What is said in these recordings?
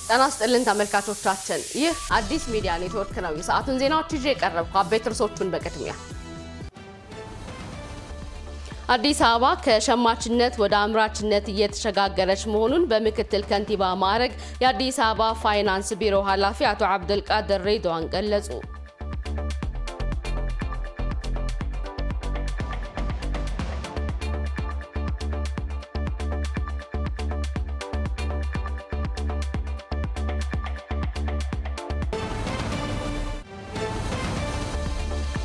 ጤና ይስጥልን ተመልካቾቻችን፣ ይህ አዲስ ሚዲያ ኔትወርክ ነው። የሰዓቱን ዜናዎች ይዤ ቀረብኩ። አበይት ርዕሶቹን በቅድሚያ አዲስ አበባ ከሸማችነት ወደ አምራችነት እየተሸጋገረች መሆኑን በምክትል ከንቲባ ማዕረግ የአዲስ አበባ ፋይናንስ ቢሮ ኃላፊ አቶ አብዱልቃድር ሬድዋን ገለጹ።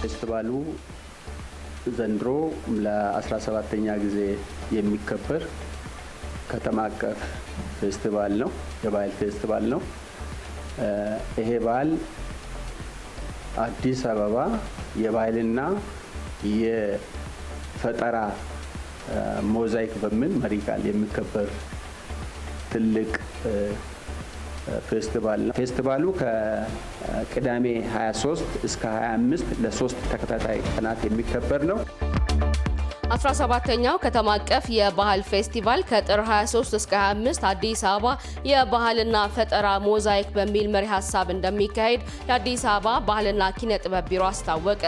ፌስቲቫሉ ዘንድሮ ለ17ኛ ጊዜ የሚከበር ከተማ አቀፍ ፌስቲቫል ነው፣ የባህል ፌስቲቫል ነው። ይሄ በዓል አዲስ አበባ የባህልና የፈጠራ ሞዛይክ በሚል መሪ ቃል የሚከበር ትልቅ ፌስቲቫል ነው። ፌስቲቫሉ ከቅዳሜ 23 እስከ 25 ለ3 ተከታታይ ቀናት የሚከበር ነው። 17ኛው ከተማ አቀፍ የባህል ፌስቲቫል ከጥር 23 እስከ 25 አዲስ አበባ የባህልና ፈጠራ ሞዛይክ በሚል መሪ ሀሳብ እንደሚካሄድ የአዲስ አበባ ባህልና ኪነ ጥበብ ቢሮ አስታወቀ።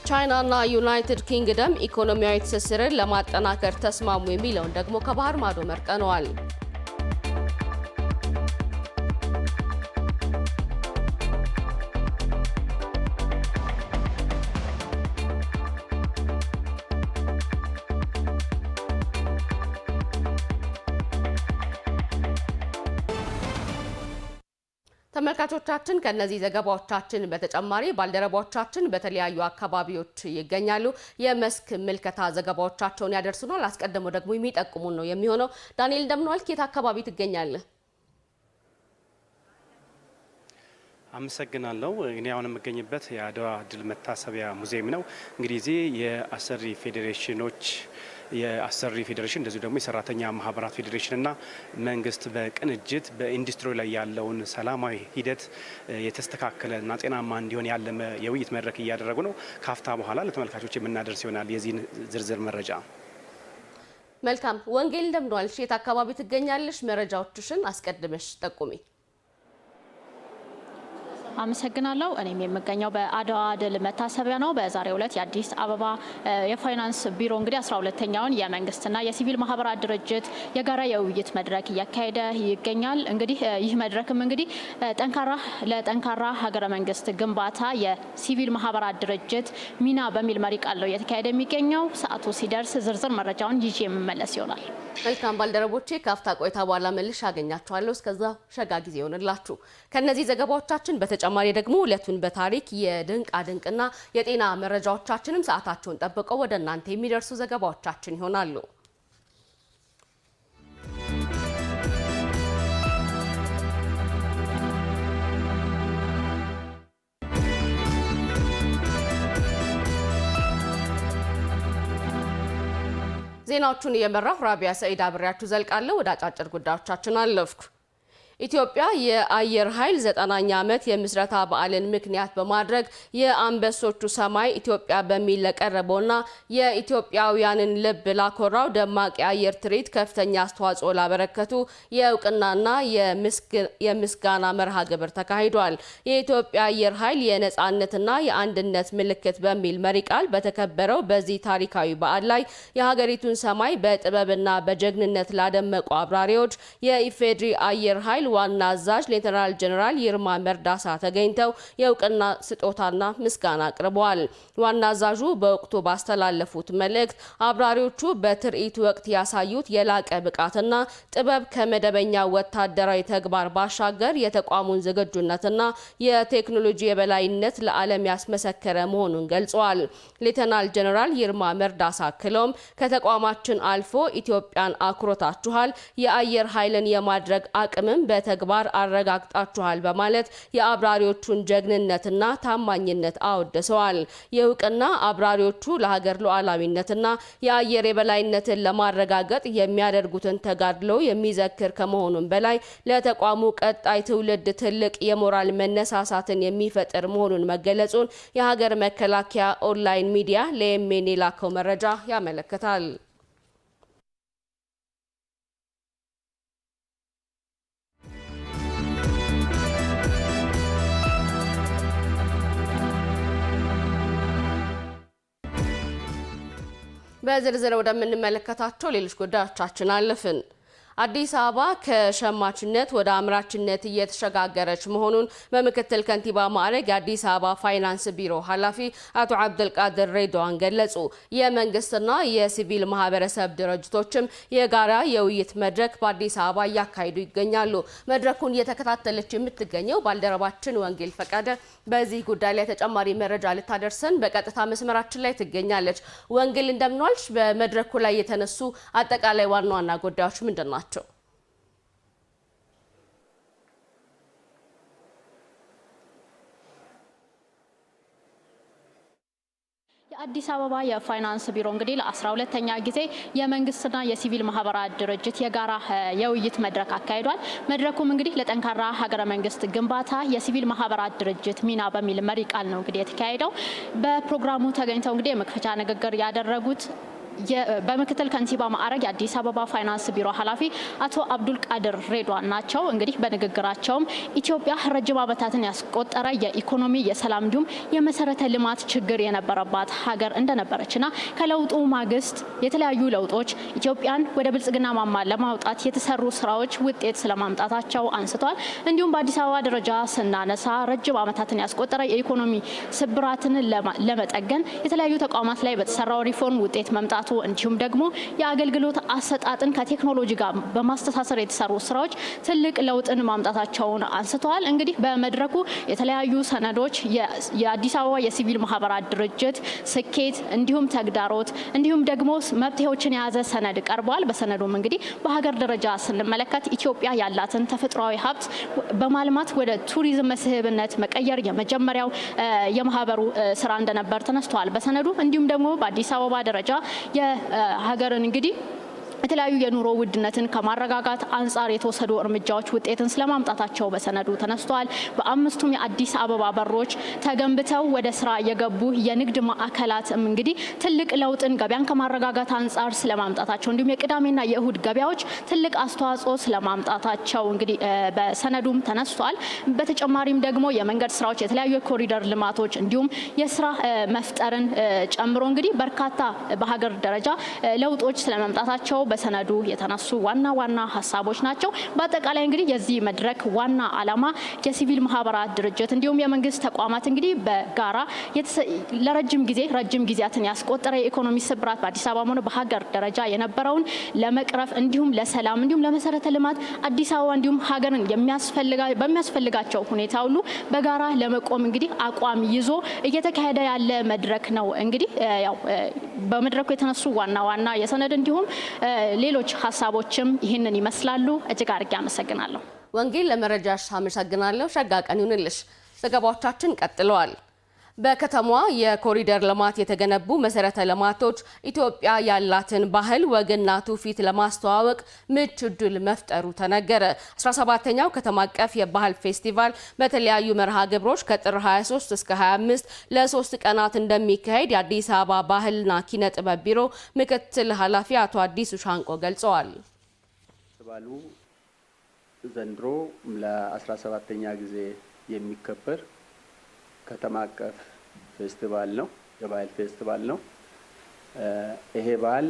ቻይና እና ዩናይትድ ኪንግደም ኢኮኖሚያዊ ትስስርን ለማጠናከር ተስማሙ የሚለውን ደግሞ ከባህር ማዶ መርጠነዋል። ተመልካቾቻችን ከነዚህ ዘገባዎቻችን በተጨማሪ ባልደረቦቻችን በተለያዩ አካባቢዎች ይገኛሉ። የመስክ ምልከታ ዘገባዎቻቸውን ያደርሱናል። አስቀድሞ ደግሞ የሚጠቁሙን ነው የሚሆነው። ዳንኤል እንደምንዋል፣ ከየት አካባቢ ትገኛለህ? አመሰግናለሁ። እኔ አሁን የምገኝበት የአድዋ ድል መታሰቢያ ሙዚየም ነው። እንግዲህ እዚህ የአሰሪ ፌዴሬሽን እንደዚሁ ደግሞ የሰራተኛ ማህበራት ፌዴሬሽን እና መንግስት በቅንጅት በኢንዱስትሪ ላይ ያለውን ሰላማዊ ሂደት የተስተካከለና ጤናማ እንዲሆን ያለመ የውይይት መድረክ እያደረጉ ነው። ካፍታ በኋላ ለተመልካቾች የምናደርስ ይሆናል የዚህን ዝርዝር መረጃ። መልካም ወንጌል እንደምንዋል፣ የት አካባቢ ትገኛለሽ? መረጃዎችሽን አስቀድመሽ ጠቁሚ። አመሰግናለሁ። እኔም የምገኘው በአድዋ ድል መታሰቢያ ነው። በዛሬው ዕለት የአዲስ አበባ የፋይናንስ ቢሮ እንግዲህ 12ኛውን የመንግስትና የሲቪል ማህበራት ድርጅት የጋራ የውይይት መድረክ እያካሄደ ይገኛል። እንግዲህ ይህ መድረክም እንግዲህ ለጠንካራ ሀገረ መንግስት ግንባታ የሲቪል ማህበራት ድርጅት ሚና በሚል መሪ ቃል ነው እየተካሄደ የሚገኘው። ሰዓቱ ሲደርስ ዝርዝር መረጃውን ይዤ የምመለስ ይሆናል። መልካም ባልደረቦቼ፣ ካፍታ ቆይታ በኋላ መልሼ አገኛችኋለሁ። እስከዛ ሸጋ ጊዜ ይሆንላችሁ። ከነዚህ ዘገባዎቻችን በተጨማሪ ደግሞ ዕለቱን በታሪክ የድንቃ ድንቅና የጤና መረጃዎቻችንም ሰዓታቸውን ጠብቀው ወደ እናንተ የሚደርሱ ዘገባዎቻችን ይሆናሉ። ዜናዎቹን እየመራሁ ራቢያ ሰዒድ አብሬያችሁ ዘልቃለሁ። ወደ አጫጭር ጉዳዮቻችን አለፍኩ። ኢትዮጵያ የአየር ኃይል 90ኛ ዓመት የምስረታ በዓልን ምክንያት በማድረግ የአንበሶቹ ሰማይ ኢትዮጵያ በሚል ለቀረበውና የኢትዮጵያውያንን ልብ ላኮራው ደማቅ የአየር ትርኢት ከፍተኛ አስተዋጽኦ ላበረከቱ የእውቅናና የምስጋና መርሃ ግብር ተካሂዷል። የኢትዮጵያ አየር ኃይል የነጻነትና የአንድነት ምልክት በሚል መሪ ቃል በተከበረው በዚህ ታሪካዊ በዓል ላይ የሀገሪቱን ሰማይ በጥበብና በጀግንነት ላደመቁ አብራሪዎች የኢፌድሪ አየር ኃይል ዋና አዛዥ ሌተናል ጀነራል ይርማ መርዳሳ ተገኝተው የእውቅና ስጦታና ምስጋና አቅርበዋል። ዋና አዛዡ በወቅቱ ባስተላለፉት መልእክት አብራሪዎቹ በትርኢቱ ወቅት ያሳዩት የላቀ ብቃትና ጥበብ ከመደበኛ ወታደራዊ ተግባር ባሻገር የተቋሙን ዝግጁነትና የቴክኖሎጂ የበላይነት ለዓለም ያስመሰከረ መሆኑን ገልጸዋል። ሌተናል ጀነራል ይርማ መርዳሳ አክለውም ከተቋማችን አልፎ ኢትዮጵያን አኩርታችኋል፣ የአየር ኃይልን የማድረግ አቅምም በተግባር አረጋግጣችኋል በማለት የአብራሪዎቹን ጀግንነትና ታማኝነት አወድሰዋል። የእውቅና አብራሪዎቹ ለሀገር ሉዓላዊነትና የአየር የበላይነትን ለማረጋገጥ የሚያደርጉትን ተጋድሎ የሚዘክር ከመሆኑም በላይ ለተቋሙ ቀጣይ ትውልድ ትልቅ የሞራል መነሳሳትን የሚፈጥር መሆኑን መገለጹን የሀገር መከላከያ ኦንላይን ሚዲያ ለየሜን የላከው መረጃ ያመለክታል። በዝርዝር ወደምንመለከታቸው ሌሎች ጉዳዮቻችን አለፍን። አዲስ አበባ ከሸማችነት ወደ አምራችነት እየተሸጋገረች መሆኑን በምክትል ከንቲባ ማዕረግ የአዲስ አበባ ፋይናንስ ቢሮ ኃላፊ አቶ አብዱልቃድር ሬድዋን ገለጹ። የመንግስትና የሲቪል ማህበረሰብ ድርጅቶችም የጋራ የውይይት መድረክ በአዲስ አበባ እያካሄዱ ይገኛሉ። መድረኩን እየተከታተለች የምትገኘው ባልደረባችን ወንጌል ፈቃደ በዚህ ጉዳይ ላይ ተጨማሪ መረጃ ልታደርሰን በቀጥታ መስመራችን ላይ ትገኛለች። ወንጌል እንደምንዋልሽ። በመድረኩ ላይ የተነሱ አጠቃላይ ዋና ዋና ጉዳዮች ምንድን ናቸው? የአዲስ አበባ የፋይናንስ ቢሮ እንግዲህ ለ12ኛ ጊዜ የመንግስትና የሲቪል ማህበራት ድርጅት የጋራ የውይይት መድረክ አካሂዷል። መድረኩም እንግዲህ ለጠንካራ ሀገረ መንግስት ግንባታ የሲቪል ማህበራት ድርጅት ሚና በሚል መሪ ቃል ነው እንግዲህ የተካሄደው። በፕሮግራሙ ተገኝተው እንግዲህ የመክፈቻ ንግግር ያደረጉት በምክትል ከንቲባ ማዕረግ የአዲስ አበባ ፋይናንስ ቢሮ ኃላፊ አቶ አብዱልቃድር ሬድዋን ናቸው። እንግዲህ በንግግራቸውም ኢትዮጵያ ረጅም ዓመታትን ያስቆጠረ የኢኮኖሚ የሰላም እንዲሁም የመሰረተ ልማት ችግር የነበረባት ሀገር እንደነበረችና ከለውጡ ማግስት የተለያዩ ለውጦች ኢትዮጵያን ወደ ብልጽግና ማማ ለማውጣት የተሰሩ ስራዎች ውጤት ስለማምጣታቸው አንስተዋል። እንዲሁም በአዲስ አበባ ደረጃ ስናነሳ ረጅም ዓመታትን ያስቆጠረ የኢኮኖሚ ስብራትን ለመጠገን የተለያዩ ተቋማት ላይ በተሰራው ሪፎርም ውጤት መምጣት እንዲሁም ደግሞ የአገልግሎት አሰጣጥን ከቴክኖሎጂ ጋር በማስተሳሰር የተሰሩ ስራዎች ትልቅ ለውጥን ማምጣታቸውን አንስተዋል። እንግዲህ በመድረኩ የተለያዩ ሰነዶች የአዲስ አበባ የሲቪል ማህበራት ድርጅት ስኬት እንዲሁም ተግዳሮት እንዲሁም ደግሞ መብትዎችን የያዘ ሰነድ ቀርቧል። በሰነዱም እንግዲህ በሀገር ደረጃ ስንመለከት ኢትዮጵያ ያላትን ተፈጥሯዊ ሀብት በማልማት ወደ ቱሪዝም መስህብነት መቀየር የመጀመሪያው የማህበሩ ስራ እንደነበር ተነስቷል በሰነዱ። እንዲሁም ደግሞ በአዲስ አበባ ደረጃ የሀገርን እንግዲህ የተለያዩ የኑሮ ውድነትን ከማረጋጋት አንጻር የተወሰዱ እርምጃዎች ውጤትን ስለማምጣታቸው በሰነዱ ተነስተዋል። በአምስቱም የአዲስ አበባ በሮች ተገንብተው ወደ ስራ የገቡ የንግድ ማዕከላትም እንግዲህ ትልቅ ለውጥን ገበያን ከማረጋጋት አንጻር ስለማምጣታቸው እንዲሁም የቅዳሜና የእሁድ ገበያዎች ትልቅ አስተዋጽኦ ስለማምጣታቸው እንግዲህ በሰነዱም ተነስቷል። በተጨማሪም ደግሞ የመንገድ ስራዎች፣ የተለያዩ የኮሪደር ልማቶች እንዲሁም የስራ መፍጠርን ጨምሮ እንግዲህ በርካታ በሀገር ደረጃ ለውጦች ስለማምጣታቸው በሰነዱ የተነሱ ዋና ሀሳቦች ናቸው። በአጠቃላይ እንግዲህ የዚህ መድረክ ዋና ዓላማ የሲቪል ማህበራት ድርጅት እንዲሁም የመንግስት ተቋማት እንግዲህ በጋራ ለረጅም ጊዜያትን ያስቆጠረ የኢኮኖሚ ስብራት በአዲስ አበባ ሆነ በሀገር ደረጃ የነበረውን ለመቅረፍ እንዲሁም ለሰላም እንዲሁም ለመሰረተ ልማት አዲስ አበባ እንዲሁም ሀገርን በሚያስፈልጋቸው ሁኔታ ሁሉ በጋራ ለመቆም እንግዲህ አቋም ይዞ እየተካሄደ ያለ መድረክ ነው። እንግዲህ ያው በመድረኩ የተነሱ ዋና የሰነድ እንዲሁም ሌሎች ሀሳቦችም ይህንን ይመስላሉ። እጅግ አድርጌ አመሰግናለሁ። ወንጌል ለመረጃሽ አመሰግናለሁ። ሸጋ ቀን ይሁንልሽ። ዘገባዎቻችን ቀጥለዋል። በከተማዋ የኮሪደር ልማት የተገነቡ መሰረተ ልማቶች ኢትዮጵያ ያላትን ባህል ወግና ትውፊት ለማስተዋወቅ ምቹ ዕድል መፍጠሩ ተነገረ። 17ኛው ከተማ አቀፍ የባህል ፌስቲቫል በተለያዩ መርሃ ግብሮች ከጥር 23 እስከ 25 ለ3 ቀናት እንደሚካሄድ የአዲስ አበባ ባህልና ኪነ ጥበብ ቢሮ ምክትል ኃላፊ አቶ አዲሱ ሻንቆ ገልጸዋል። ፌስቲቫሉ ዘንድሮ ለ17ኛ ጊዜ የሚከበር ከተማ አቀፍ ፌስቲቫል ነው። የባህል ፌስቲቫል ነው። ይሄ በዓል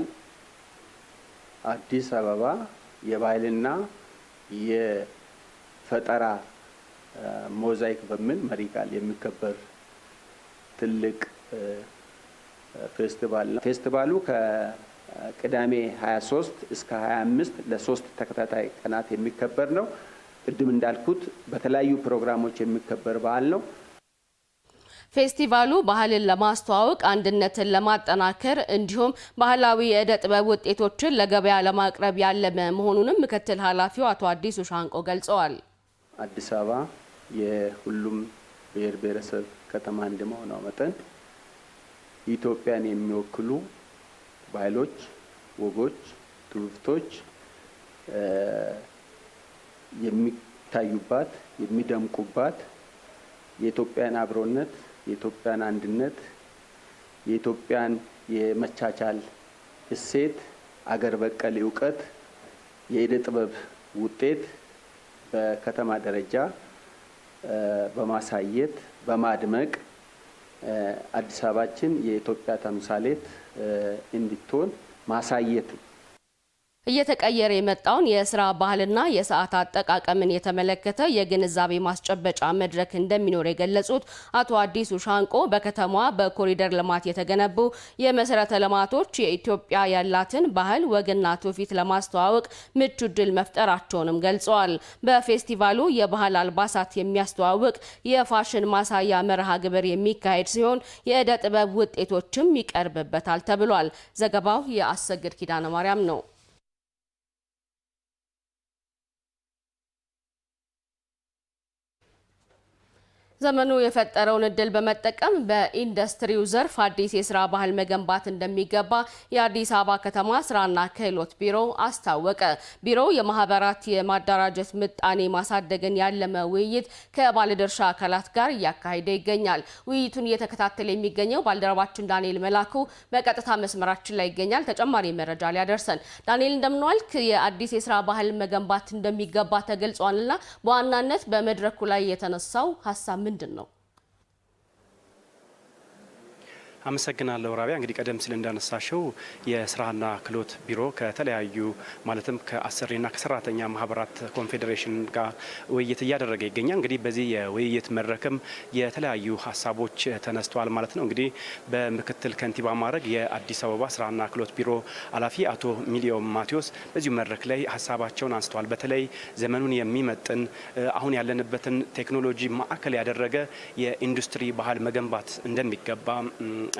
አዲስ አበባ የባህልና የፈጠራ ሞዛይክ በሚል መሪ ቃል የሚከበር ትልቅ ፌስቲቫል ነው። ፌስቲቫሉ ከቅዳሜ 23 እስከ 25 ለ3 ተከታታይ ቀናት የሚከበር ነው። ቅድም እንዳልኩት በተለያዩ ፕሮግራሞች የሚከበር በዓል ነው። ፌስቲቫሉ ባህልን ለማስተዋወቅ አንድነትን ለማጠናከር እንዲሁም ባህላዊ የዕደ ጥበብ ውጤቶችን ለገበያ ለማቅረብ ያለመ መሆኑንም ምክትል ኃላፊው አቶ አዲሱ ሻንቆ ገልጸዋል። አዲስ አበባ የሁሉም ብሔር ብሔረሰብ ከተማ እንደመሆኗ መጠን ኢትዮጵያን የሚወክሉ ባህሎች፣ ወጎች፣ ትውፊቶች የሚታዩባት የሚደምቁባት የኢትዮጵያን አብሮነት፣ የኢትዮጵያን አንድነት፣ የኢትዮጵያን የመቻቻል እሴት፣ አገር በቀል እውቀት፣ የዕደ ጥበብ ውጤት በከተማ ደረጃ በማሳየት በማድመቅ አዲስ አበባችን የኢትዮጵያ ተምሳሌት እንድትሆን ማሳየት እየተቀየረ የመጣውን የስራ ባህልና የሰዓት አጠቃቀምን የተመለከተ የግንዛቤ ማስጨበጫ መድረክ እንደሚኖር የገለጹት አቶ አዲሱ ሻንቆ በከተማዋ በኮሪደር ልማት የተገነቡ የመሰረተ ልማቶች የኢትዮጵያ ያላትን ባህል ወግና ትውፊት ለማስተዋወቅ ምቹ ዕድል መፍጠራቸውንም ገልጸዋል። በፌስቲቫሉ የባህል አልባሳት የሚያስተዋውቅ የፋሽን ማሳያ መርሃ ግብር የሚካሄድ ሲሆን የዕደ ጥበብ ውጤቶችም ይቀርብበታል ተብሏል። ዘገባው የአሰግድ ኪዳነ ማርያም ነው። ዘመኑ የፈጠረውን እድል በመጠቀም በኢንዱስትሪው ዘርፍ አዲስ የስራ ባህል መገንባት እንደሚገባ የአዲስ አበባ ከተማ ስራና ክህሎት ቢሮ አስታወቀ። ቢሮው የማህበራት የማደራጀት ምጣኔ ማሳደግን ያለመ ውይይት ከባለድርሻ አካላት ጋር እያካሄደ ይገኛል። ውይይቱን እየተከታተለ የሚገኘው ባልደረባችን ዳንኤል መላኩ በቀጥታ መስመራችን ላይ ይገኛል። ተጨማሪ መረጃ ሊያደርሰን። ዳንኤል እንደምንዋልክ። የአዲስ የስራ ባህል መገንባት እንደሚገባ ተገልጿልና በዋናነት በመድረኩ ላይ የተነሳው ሀሳብ ምንድን ነው? አመሰግናለሁ ራቢያ። እንግዲህ ቀደም ሲል እንዳነሳሽው የስራና ክህሎት ቢሮ ከተለያዩ ማለትም ከአሰሪና ከሰራተኛ ማህበራት ኮንፌዴሬሽን ጋር ውይይት እያደረገ ይገኛል። እንግዲህ በዚህ የውይይት መድረክም የተለያዩ ሀሳቦች ተነስተዋል ማለት ነው። እንግዲህ በምክትል ከንቲባ ማዕረግ የአዲስ አበባ ስራና ክህሎት ቢሮ ኃላፊ አቶ ሚሊዮን ማቴዎስ በዚሁ መድረክ ላይ ሀሳባቸውን አንስተዋል። በተለይ ዘመኑን የሚመጥን አሁን ያለንበትን ቴክኖሎጂ ማዕከል ያደረገ የኢንዱስትሪ ባህል መገንባት እንደሚገባ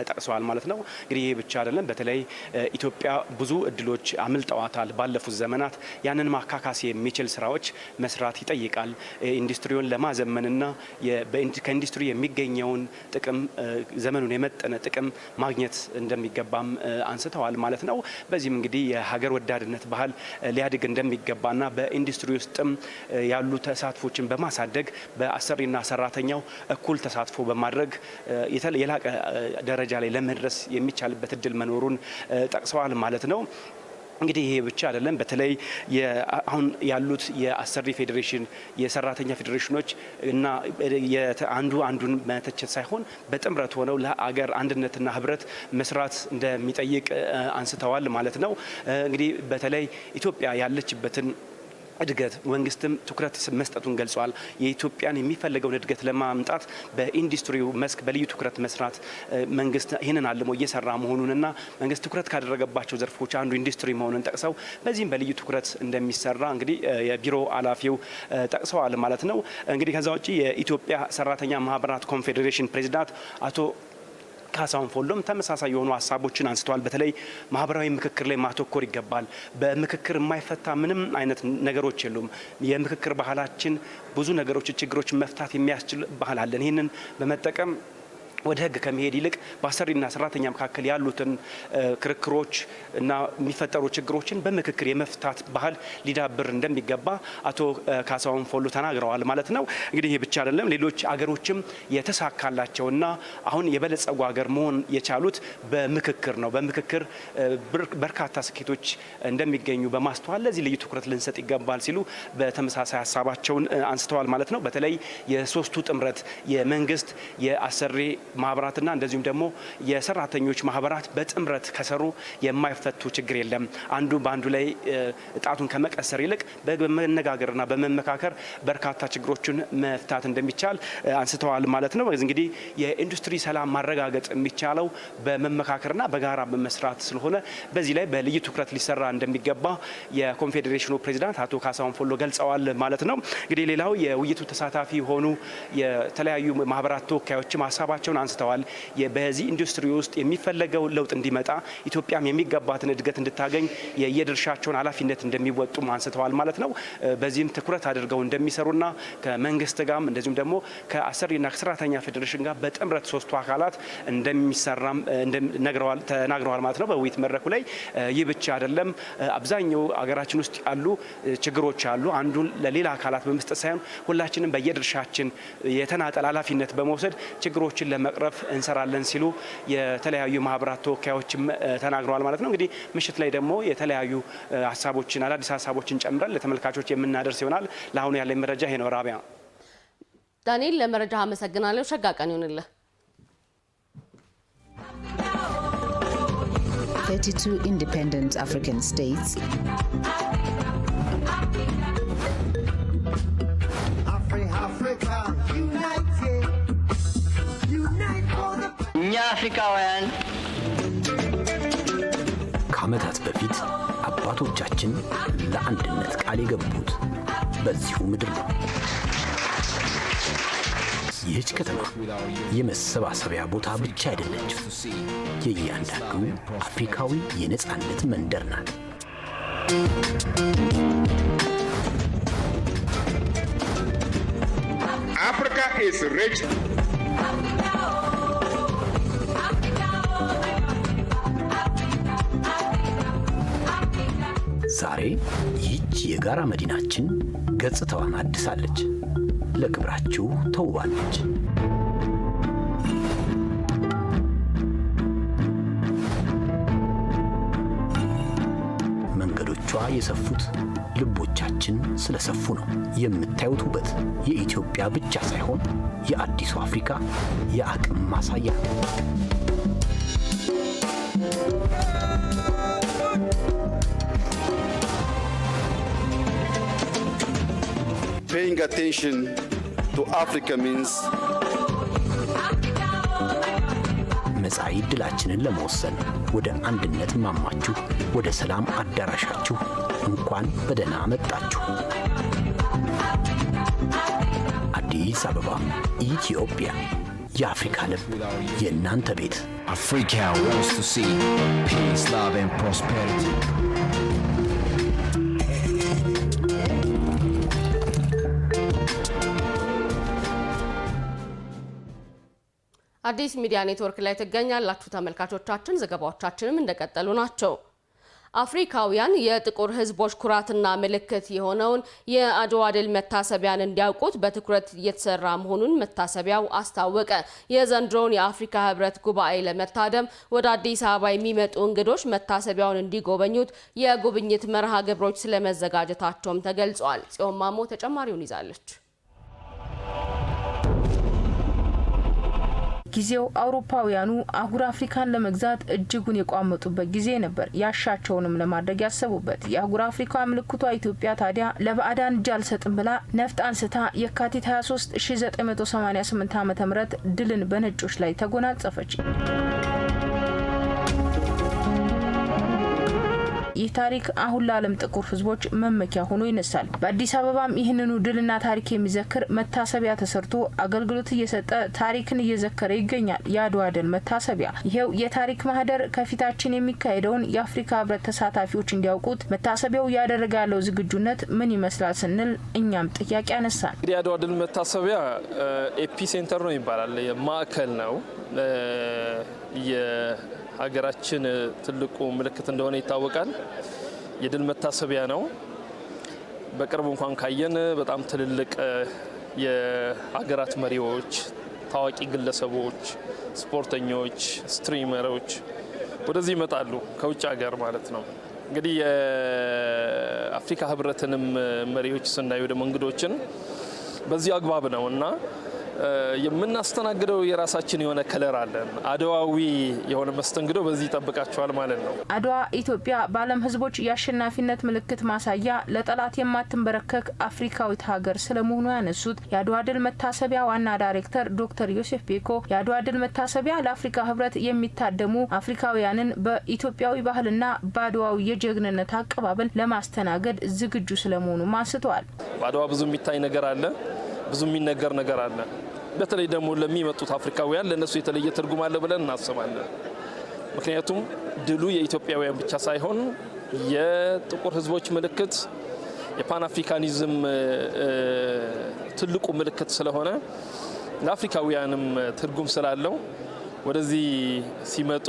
ጠቅሰዋል ማለት ነው። እንግዲህ ይህ ብቻ አይደለም። በተለይ ኢትዮጵያ ብዙ እድሎች አምልጠዋታል ባለፉት ዘመናት። ያንን ማካካስ የሚችል ስራዎች መስራት ይጠይቃል። ኢንዱስትሪውን ለማዘመንና ከኢንዱስትሪ የሚገኘውን ጥቅም ዘመኑን የመጠነ ጥቅም ማግኘት እንደሚገባም አንስተዋል ማለት ነው። በዚህም እንግዲህ የሀገር ወዳድነት ባህል ሊያድግ እንደሚገባና በኢንዱስትሪ ውስጥም ያሉ ተሳትፎችን በማሳደግ በአሰሪና ሰራተኛው እኩል ተሳትፎ በማድረግ የላቀ ደረጃ ላይ ለመድረስ የሚቻልበት እድል መኖሩን ጠቅሰዋል ማለት ነው። እንግዲህ ይሄ ብቻ አይደለም። በተለይ አሁን ያሉት የአሰሪ ፌዴሬሽን፣ የሰራተኛ ፌዴሬሽኖች እና አንዱን መተቸት ሳይሆን በጥምረት ሆነው ለአገር አንድነትና ህብረት መስራት እንደሚጠይቅ አንስተዋል ማለት ነው። እንግዲህ በተለይ ኢትዮጵያ ያለችበትን እድገት መንግስትም ትኩረት መስጠቱን ገልጿል። የኢትዮጵያን የሚፈልገውን እድገት ለማምጣት በኢንዱስትሪው መስክ በልዩ ትኩረት መስራት መንግስት ይህንን አልሞ እየሰራ መሆኑንና መንግስት ትኩረት ካደረገባቸው ዘርፎች አንዱ ኢንዱስትሪ መሆኑን ጠቅሰው በዚህም በልዩ ትኩረት እንደሚሰራ እንግዲህ የቢሮ ኃላፊው ጠቅሰዋል ማለት ነው። እንግዲህ ከዛ ውጪ የኢትዮጵያ ሰራተኛ ማህበራት ኮንፌዴሬሽን ፕሬዚዳንት አቶ ካሳሁን ፎሎም ተመሳሳይ የሆኑ ሀሳቦችን አንስተዋል። በተለይ ማህበራዊ ምክክር ላይ ማተኮር ይገባል። በምክክር የማይፈታ ምንም አይነት ነገሮች የሉም። የምክክር ባህላችን ብዙ ነገሮች ችግሮች መፍታት የሚያስችል ባህል አለን። ይህንን በመጠቀም ወደ ህግ ከመሄድ ይልቅ በአሰሪና ሰራተኛ መካከል ያሉትን ክርክሮች እና የሚፈጠሩ ችግሮችን በምክክር የመፍታት ባህል ሊዳብር እንደሚገባ አቶ ካሳሁን ፎሎ ተናግረዋል ማለት ነው። እንግዲህ ይህ ብቻ አይደለም። ሌሎች አገሮችም የተሳካላቸውና አሁን የበለጸጉ ሀገር መሆን የቻሉት በምክክር ነው። በምክክር በርካታ ስኬቶች እንደሚገኙ በማስተዋል ለዚህ ልዩ ትኩረት ልንሰጥ ይገባል ሲሉ በተመሳሳይ ሀሳባቸውን አንስተዋል ማለት ነው። በተለይ የሶስቱ ጥምረት የመንግስት የአሰሪ ማህበራትና እንደዚሁም ደግሞ የሰራተኞች ማህበራት በጥምረት ከሰሩ የማይፈቱ ችግር የለም። አንዱ በአንዱ ላይ እጣቱን ከመቀሰር ይልቅ በመነጋገርና በመመካከር በርካታ ችግሮችን መፍታት እንደሚቻል አንስተዋል ማለት ነው። እንግዲህ የኢንዱስትሪ ሰላም ማረጋገጥ የሚቻለው በመመካከርና በጋራ በመስራት ስለሆነ በዚህ ላይ በልዩ ትኩረት ሊሰራ እንደሚገባ የኮንፌዴሬሽኑ ፕሬዚዳንት አቶ ካሳሁን ፎሎ ገልጸዋል ማለት ነው። እንግዲህ ሌላው የውይይቱ ተሳታፊ የሆኑ የተለያዩ ማህበራት ተወካዮችም ሀሳባቸውን አንስተዋል። በዚህ ኢንዱስትሪ ውስጥ የሚፈለገው ለውጥ እንዲመጣ ኢትዮጵያም የሚገባትን እድገት እንድታገኝ የየድርሻቸውን ኃላፊነት እንደሚወጡ አንስተዋል ማለት ነው። በዚህም ትኩረት አድርገው እንደሚሰሩና ከመንግስት ጋርም እንደዚሁም ደግሞ ከአሰሪና ከሰራተኛ ፌዴሬሽን ጋር በጥምረት ሶስቱ አካላት እንደሚሰራም ተናግረዋል ማለት ነው በውይይት መድረኩ ላይ። ይህ ብቻ አይደለም። አብዛኛው አገራችን ውስጥ ያሉ ችግሮች አሉ። አንዱን ለሌላ አካላት በመስጠት ሳይሆን ሁላችንም በየድርሻችን የተናጠል ኃላፊነት በመውሰድ ችግሮችን ለመቅረፍ እንሰራለን ሲሉ የተለያዩ ማህበራት ተወካዮችም ተናግረዋል ማለት ነው። እንግዲህ ምሽት ላይ ደግሞ የተለያዩ ሀሳቦችን አዳዲስ ሀሳቦችን ጨምረን ለተመልካቾች የምናደርስ ይሆናል። ለአሁኑ ያለኝ መረጃ ይሄ ነው። ራቢያ ዳንኤል፣ ለመረጃ አመሰግናለሁ። ሸጋ ቀን ይሁንልህ። 32 independent African states. Africa, unite for the አፍሪካውያን ከዓመታት በፊት አባቶቻችን ለአንድነት ቃል የገቡት በዚሁ ምድር ነው። ይህች ከተማ የመሰባሰቢያ ቦታ ብቻ አይደለችም። የእያንዳንዱ አፍሪካዊ የነጻነት መንደር ናት። Africa is rich. ዛሬ ይህች የጋራ መዲናችን ገጽታዋን አድሳለች፣ ለክብራችሁ ተውባለች። መንገዶቿ የሰፉት ልቦቻችን ስለሰፉ ነው። የምታዩት ውበት የኢትዮጵያ ብቻ ሳይሆን የአዲሱ አፍሪካ የአቅም ማሳያ ነው። Paying attention to Africa means መጻኢ ዕድላችንን ለመወሰን ወደ አንድነት ማማችሁ፣ ወደ ሰላም አዳራሻችሁ እንኳን በደህና መጣችሁ። አዲስ አበባ ኢትዮጵያ፣ የአፍሪካ ልብ፣ የእናንተ ቤት። Africa wants to see peace, love and prosperity. አዲስ ሚዲያ ኔትወርክ ላይ ትገኛላችሁ ተመልካቾቻችን። ዘገባዎቻችንም እንደቀጠሉ ናቸው። አፍሪካውያን የጥቁር ሕዝቦች ኩራትና ምልክት የሆነውን የአድዋ ድል መታሰቢያን እንዲያውቁት በትኩረት እየተሰራ መሆኑን መታሰቢያው አስታወቀ። የዘንድሮውን የአፍሪካ ሕብረት ጉባኤ ለመታደም ወደ አዲስ አበባ የሚመጡ እንግዶች መታሰቢያውን እንዲጎበኙት የጉብኝት መርሃ ግብሮች ስለመዘጋጀታቸውም ተገልጿል። ጽዮን ማሞ ተጨማሪውን ይዛለች። ጊዜው አውሮፓውያኑ አህጉር አፍሪካን ለመግዛት እጅጉን የቋመጡበት ጊዜ ነበር። ያሻቸውንም ለማድረግ ያሰቡበት። የአህጉር አፍሪካ ምልክቷ ኢትዮጵያ ታዲያ ለባዕዳን እጅ አልሰጥም ብላ ነፍጥ አንስታ የካቲት 23 1988 ዓ.ም ድልን በነጮች ላይ ተጎናጸፈች። ይህ ታሪክ አሁን ለዓለም ጥቁር ሕዝቦች መመኪያ ሆኖ ይነሳል። በአዲስ አበባም ይህንኑ ድልና ታሪክ የሚዘክር መታሰቢያ ተሰርቶ አገልግሎት እየሰጠ ታሪክን እየዘከረ ይገኛል። የአድዋ ድል መታሰቢያ ይሄው የታሪክ ማህደር ከፊታችን የሚካሄደውን የአፍሪካ ሕብረት ተሳታፊዎች እንዲያውቁት መታሰቢያው እያደረገ ያለው ዝግጁነት ምን ይመስላል ስንል እኛም ጥያቄ አነሳን። እንግዲህ የአድዋ ድል መታሰቢያ ኤፒ ሴንተር ነው ይባላል። ማዕከል ነው። ሀገራችን ትልቁ ምልክት እንደሆነ ይታወቃል። የድል መታሰቢያ ነው። በቅርቡ እንኳን ካየን በጣም ትልልቅ የሀገራት መሪዎች፣ ታዋቂ ግለሰቦች፣ ስፖርተኞች፣ ስትሪመሮች ወደዚህ ይመጣሉ ከውጭ ሀገር ማለት ነው። እንግዲህ የአፍሪካ ሕብረትንም መሪዎች ስናዩ ደግሞ እንግዶችን በዚህ አግባብ ነው እና የምናስተናግደው የራሳችን የሆነ ከለር አለን። አድዋዊ የሆነ መስተንግዶ በዚህ ይጠብቃቸዋል ማለት ነው። አድዋ ኢትዮጵያ በዓለም ሕዝቦች የአሸናፊነት ምልክት ማሳያ፣ ለጠላት የማትንበረከክ አፍሪካዊት ሀገር ስለመሆኑ ያነሱት የአድዋ ድል መታሰቢያ ዋና ዳይሬክተር ዶክተር ዮሴፍ ቤኮ የአድዋ ድል መታሰቢያ ለአፍሪካ ሕብረት የሚታደሙ አፍሪካውያንን በኢትዮጵያዊ ባህልና በአድዋዊ የጀግንነት አቀባበል ለማስተናገድ ዝግጁ ስለመሆኑ አንስተዋል። በአድዋ ብዙ የሚታይ ነገር አለ፣ ብዙ የሚነገር ነገር አለ። በተለይ ደግሞ ለሚመጡት አፍሪካውያን ለነሱ የተለየ ትርጉም አለ ብለን እናስባለን። ምክንያቱም ድሉ የኢትዮጵያውያን ብቻ ሳይሆን የጥቁር ሕዝቦች ምልክት፣ የፓን አፍሪካኒዝም ትልቁ ምልክት ስለሆነ ለአፍሪካውያንም ትርጉም ስላለው ወደዚህ ሲመጡ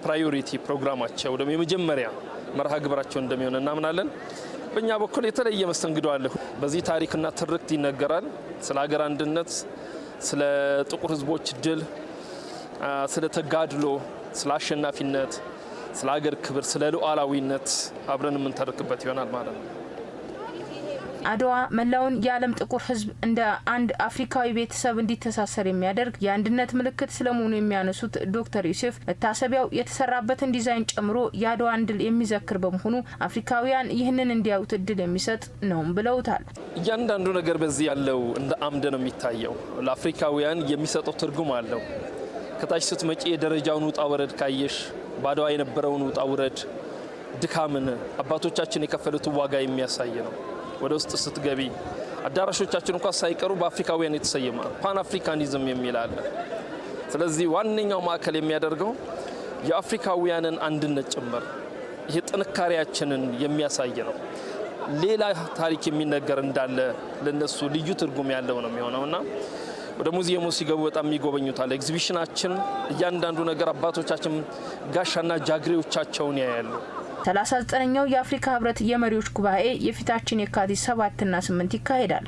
ፕራዮሪቲ ፕሮግራማቸው ደግሞ የመጀመሪያ መርሃ ግብራቸው እንደሚሆን እናምናለን። በእኛ በኩል የተለየ መስተንግዶ አለ። በዚህ ታሪክና ትርክት ይነገራል። ስለ ሀገር አንድነት፣ ስለ ጥቁር ሕዝቦች ድል፣ ስለ ተጋድሎ፣ ስለ አሸናፊነት፣ ስለ ሀገር ክብር፣ ስለ ሉዓላዊነት አብረን የምንተርክበት ይሆናል ማለት ነው። አድዋ መላውን የዓለም ጥቁር ህዝብ እንደ አንድ አፍሪካዊ ቤተሰብ እንዲተሳሰር የሚያደርግ የአንድነት ምልክት ስለመሆኑ የሚያነሱት ዶክተር ዩሱፍ መታሰቢያው የተሰራበትን ዲዛይን ጨምሮ የአድዋን ድል የሚዘክር በመሆኑ አፍሪካውያን ይህንን እንዲያዩት እድል የሚሰጥ ነው ብለውታል። እያንዳንዱ ነገር በዚህ ያለው እንደ አምድ ነው የሚታየው። ለአፍሪካውያን የሚሰጠው ትርጉም አለው። ከታች ስትመጪ የደረጃውን ውጣ ወረድ ካየሽ በአድዋ የነበረውን ውጣ ወረድ ድካምን አባቶቻችን የከፈሉትን ዋጋ የሚያሳይ ነው። ወደ ውስጥ ስትገቢ አዳራሾቻችን እንኳን ሳይቀሩ በአፍሪካውያን የተሰየመ ፓን አፍሪካኒዝም የሚል አለ። ስለዚህ ዋነኛው ማዕከል የሚያደርገው የአፍሪካውያንን አንድነት ጭምር ይሄ ጥንካሬያችንን የሚያሳይ ነው። ሌላ ታሪክ የሚነገር እንዳለ ለነሱ ልዩ ትርጉም ያለው ነው የሚሆነውና ወደ ሙዚየሙ ሲገቡ በጣም የሚጎበኙታል። ኤግዚቢሽናችን እያንዳንዱ ነገር አባቶቻችን ጋሻና ጃግሬዎቻቸውን ያያሉ። 39ኛው የአፍሪካ ህብረት የመሪዎች ጉባኤ የፊታችን የካቲት 7 እና 8 ይካሄዳል።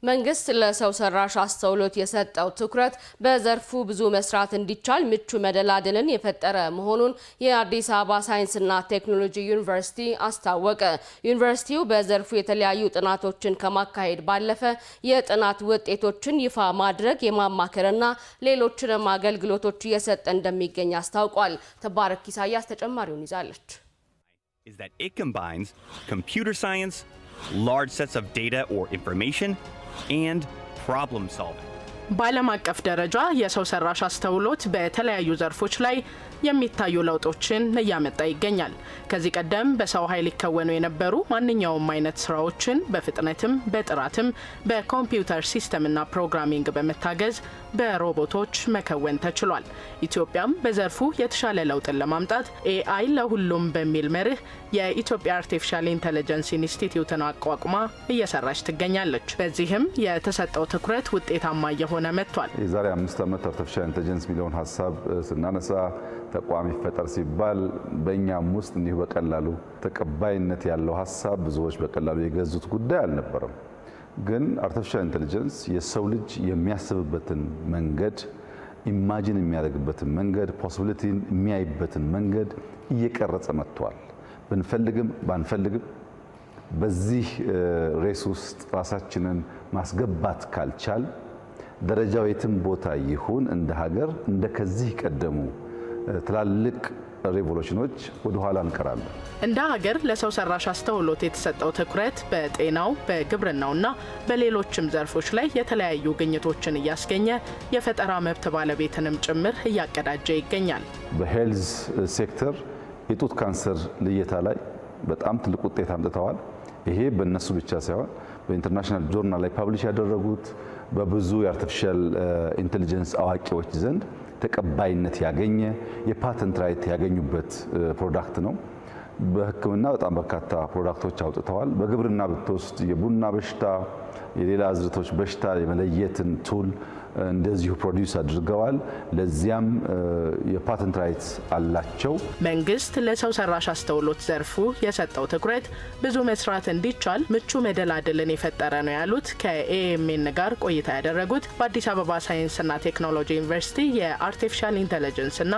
መንግስት ለሰው ሰራሽ አስተውሎት የሰጠው ትኩረት በዘርፉ ብዙ መስራት እንዲቻል ምቹ መደላድልን የፈጠረ መሆኑን የአዲስ አበባ ሳይንስና ቴክኖሎጂ ዩኒቨርሲቲ አስታወቀ። ዩኒቨርሲቲው በዘርፉ የተለያዩ ጥናቶችን ከማካሄድ ባለፈ የጥናት ውጤቶችን ይፋ ማድረግ የማማከርና ሌሎችንም አገልግሎቶች እየሰጠ እንደሚገኝ አስታውቋል። ተባረክ ኢሳያስ ተጨማሪውን ይዛለች። Is that it combines computer science, large sets of data or information, and problem solving. በዓለም አቀፍ ደረጃ የሰው ሰራሽ አስተውሎት በተለያዩ ዘርፎች ላይ የሚታዩ ለውጦችን እያመጣ ይገኛል። ከዚህ ቀደም በሰው ኃይል ይከወኑ የነበሩ ማንኛውም አይነት ስራዎችን በፍጥነትም በጥራትም በኮምፒውተር ሲስተምና ፕሮግራሚንግ በመታገዝ በሮቦቶች መከወን ተችሏል። ኢትዮጵያም በዘርፉ የተሻለ ለውጥን ለማምጣት ኤአይ ለሁሉም በሚል መርህ የኢትዮጵያ አርቲፊሻል ኢንተለጀንስ ኢንስቲትዩትን አቋቁማ እየሰራች ትገኛለች። በዚህም የተሰጠው ትኩረት ውጤታማ እየሆነ መጥቷል። የዛሬ 5 ዓመት አርቲፊሻል ኢንተለጀንስ ሚሊዮን ሀሳብ ስናነሳ ተቋም ይፈጠር ሲባል በእኛም ውስጥ እንዲሁ በቀላሉ ተቀባይነት ያለው ሀሳብ ብዙዎች በቀላሉ የገዙት ጉዳይ አልነበረም። ግን አርቲፊሻል ኢንተለጀንስ የሰው ልጅ የሚያስብበትን መንገድ፣ ኢማጂን የሚያደርግበትን መንገድ፣ ፖሲቢሊቲን የሚያይበትን መንገድ እየቀረጸ መጥቷል። ብንፈልግም ባንፈልግም በዚህ ሬስ ውስጥ ራሳችንን ማስገባት ካልቻል ደረጃው የትም ቦታ ይሁን እንደ ሀገር እንደ ከዚህ ቀደሙ ትላልቅ ሬቮሉሽኖች ወደ ኋላ እንቀራለን። እንደ ሀገር ለሰው ሰራሽ አስተውሎት የተሰጠው ትኩረት በጤናው በግብርናውና በሌሎችም ዘርፎች ላይ የተለያዩ ግኝቶችን እያስገኘ የፈጠራ መብት ባለቤትንም ጭምር እያቀዳጀ ይገኛል። በሄልዝ ሴክተር የጡት ካንሰር ልየታ ላይ በጣም ትልቅ ውጤት አምጥተዋል። ይሄ በእነሱ ብቻ ሳይሆን በኢንተርናሽናል ጆርናል ላይ ፐብሊሽ ያደረጉት በብዙ የአርቲፊሻል ኢንተለጀንስ አዋቂዎች ዘንድ ተቀባይነት ያገኘ የፓተንት ራይት ያገኙበት ፕሮዳክት ነው። በሕክምና በጣም በርካታ ፕሮዳክቶች አውጥተዋል። በግብርና ብትወስድ የቡና በሽታ፣ የሌላ አዝርቶች በሽታ የመለየትን ቱል እንደዚሁ ፕሮዲውስ አድርገዋል። ለዚያም የፓተንት ራይት አላቸው። መንግስት ለሰው ሰራሽ አስተውሎት ዘርፉ የሰጠው ትኩረት ብዙ መስራት እንዲቻል ምቹ መደላድልን የፈጠረ ነው ያሉት ከኤኤምኤን ጋር ቆይታ ያደረጉት በአዲስ አበባ ሳይንስና ቴክኖሎጂ ዩኒቨርሲቲ የአርቲፊሻል ኢንተለጀንስና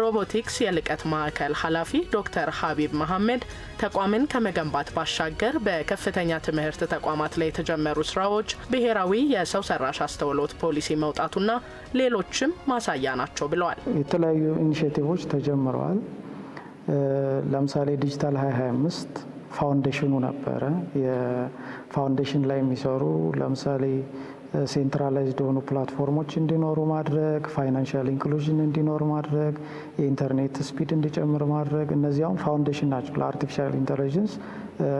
ሮቦቲክስ የልቀት ማዕከል ኃላፊ ዶክተር ሀቢብ መሐመድ ተቋምን ከመገንባት ባሻገር በከፍተኛ ትምህርት ተቋማት ላይ የተጀመሩ ስራዎች ብሔራዊ የሰው ሰራሽ አስተውሎት ፖሊሲ መውጣቱና ሌሎችም ማሳያ ናቸው ብለዋል። የተለያዩ ኢኒሼቲቮች ተጀምረዋል። ለምሳሌ ዲጂታል 2025 ፋውንዴሽኑ ነበረ። የፋውንዴሽን ላይ የሚሰሩ ለምሳሌ ሴንትራላይዝድ የሆኑ ፕላትፎርሞች እንዲኖሩ ማድረግ፣ ፋይናንሻል ኢንክሉዥን እንዲኖር ማድረግ፣ የኢንተርኔት ስፒድ እንዲጨምር ማድረግ፣ እነዚያውም ፋውንዴሽን ናቸው ለአርቲፊሻል ኢንተለጀንስ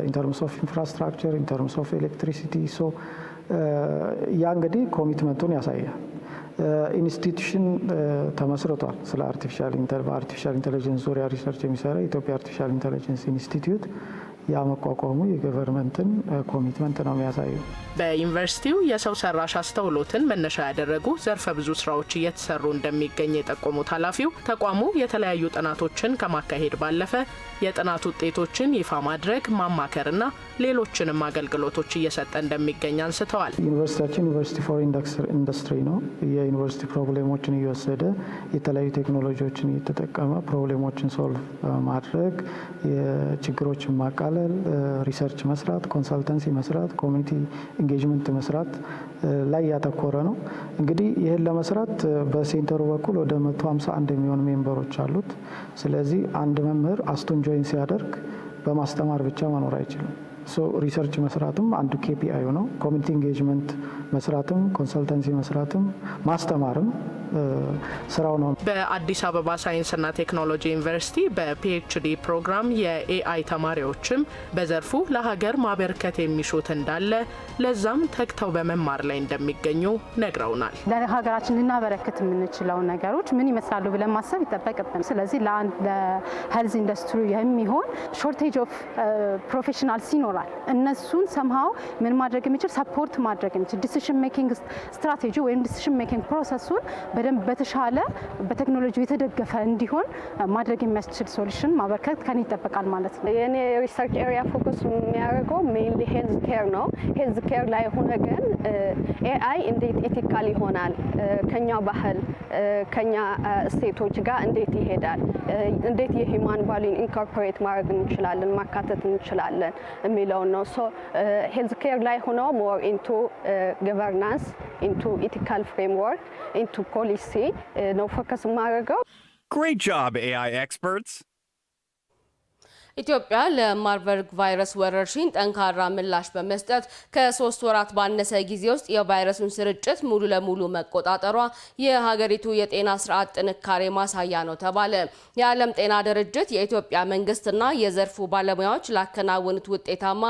ኢንተርምስ ኦፍ ኢንፍራስትራክቸር ኢንተርምስ ኦፍ ኤሌክትሪሲቲ። ሶ ያ እንግዲህ ኮሚትመንቱን ያሳያል። ኢንስቲትዩሽን ተመስርቷል። ስለ አርቲፊሻል ኢንተለጀንስ ዙሪያ ሪሰርች የሚሰራ የኢትዮጵያ አርቲፊሻል ኢንተለጀንስ ኢንስቲትዩት ያ መቋቋሙ የገቨርንመንትን ኮሚትመንት ነው የሚያሳየው። በዩኒቨርሲቲው የሰው ሰራሽ አስተውሎትን መነሻ ያደረጉ ዘርፈ ብዙ ስራዎች እየተሰሩ እንደሚገኝ የጠቆሙት ኃላፊው ተቋሙ የተለያዩ ጥናቶችን ከማካሄድ ባለፈ የጥናት ውጤቶችን ይፋ ማድረግ ማማከርና ሌሎችንም አገልግሎቶች እየሰጠ እንደሚገኝ አንስተዋል። ዩኒቨርሲቲያችን ዩኒቨርሲቲ ፎር ኢንዱስትሪ ነው። የዩኒቨርሲቲ ፕሮብሌሞችን እየወሰደ የተለያዩ ቴክኖሎጂዎችን እየተጠቀመ ፕሮብሌሞችን ሶልቭ ማድረግ፣ የችግሮችን ማቃለል ማካለል፣ ሪሰርች መስራት፣ ኮንሰልተንሲ መስራት፣ ኮሚኒቲ ኢንጌጅመንት መስራት ላይ ያተኮረ ነው። እንግዲህ ይህን ለመስራት በሴንተሩ በኩል ወደ 151 የሚሆኑ ሜምበሮች አሉት። ስለዚህ አንድ መምህር አስቱን ጆይን ሲያደርግ በማስተማር ብቻ መኖር አይችልም። ሪሰርች መስራትም አንዱ KPI ነው። ኮሚኒቲ ኢንጌጅመንት መስራትም፣ ኮንሰልተንሲ መስራትም፣ ማስተማርም ስራው ነው። በአዲስ አበባ ሳይንስና ቴክኖሎጂ ዩኒቨርሲቲ በፒኤችዲ ፕሮግራም የኤአይ ተማሪዎችም በዘርፉ ለሀገር ማበርከት የሚሹት እንዳለ ለዛም ተግተው በመማር ላይ እንደሚገኙ ነግረውናል። ለሀገራችን ልናበረክት የምንችለው ነገሮች ምን ይመስላሉ ብለን ማሰብ ይጠበቅብን። ስለዚህ ለሄልዝ ኢንዱስትሪ የሚሆን ሾርቴጅ ኦፍ ፕሮፌሽናልስ ይኖራል። እነሱን ሰምሃው ምን ማድረግ የሚችል ሰፖርት ማድረግ የሚችል ዲሲሽን ሜኪንግ ስትራቴጂ ወይም ዲሲሽን ሜኪንግ ፕሮሰሱን በደንብ በተሻለ በቴክኖሎጂ የተደገፈ እንዲሆን ማድረግ የሚያስችል ሶሉሽን ማበርከት ከኔ ይጠበቃል ማለት ነው። የኔ ሪሰርች ኤሪያ ፎከስ የሚያደርገው ሜይንሊ ሄልዝ ኬር ነው። ሄልዝ ኬር ላይ ሆነ ግን ኤአይ እንዴት ኢቲካል ይሆናል፣ ከኛ ባህል ከኛ ስቴቶች ጋር እንዴት ይሄዳል፣ እንዴት የሂማን ቫሉን ኢንኮርፖሬት ማድረግ እንችላለን፣ ማካተት እንችላለን የሚለው ነው። ሶ ሄልዝ ኬር ላይ ሆኖ ሞር ኢንቱ ገቨርናንስ ኢንቱ ኢቲካል ፍሬምወርክ ኢንቱ ፖሊሲ ነው ፎከስ ማድረገው። Great job, AI experts! ኢትዮጵያ ለማርበርግ ቫይረስ ወረርሽኝ ጠንካራ ምላሽ በመስጠት ከ3 ወራት ባነሰ ጊዜ ውስጥ የቫይረሱን ስርጭት ሙሉ ለሙሉ መቆጣጠሯ የሀገሪቱ የጤና ስርዓት ጥንካሬ ማሳያ ነው ተባለ። የዓለም ጤና ድርጅት የኢትዮጵያ መንግስትና የዘርፉ ባለሙያዎች ላከናወኑት ውጤታማ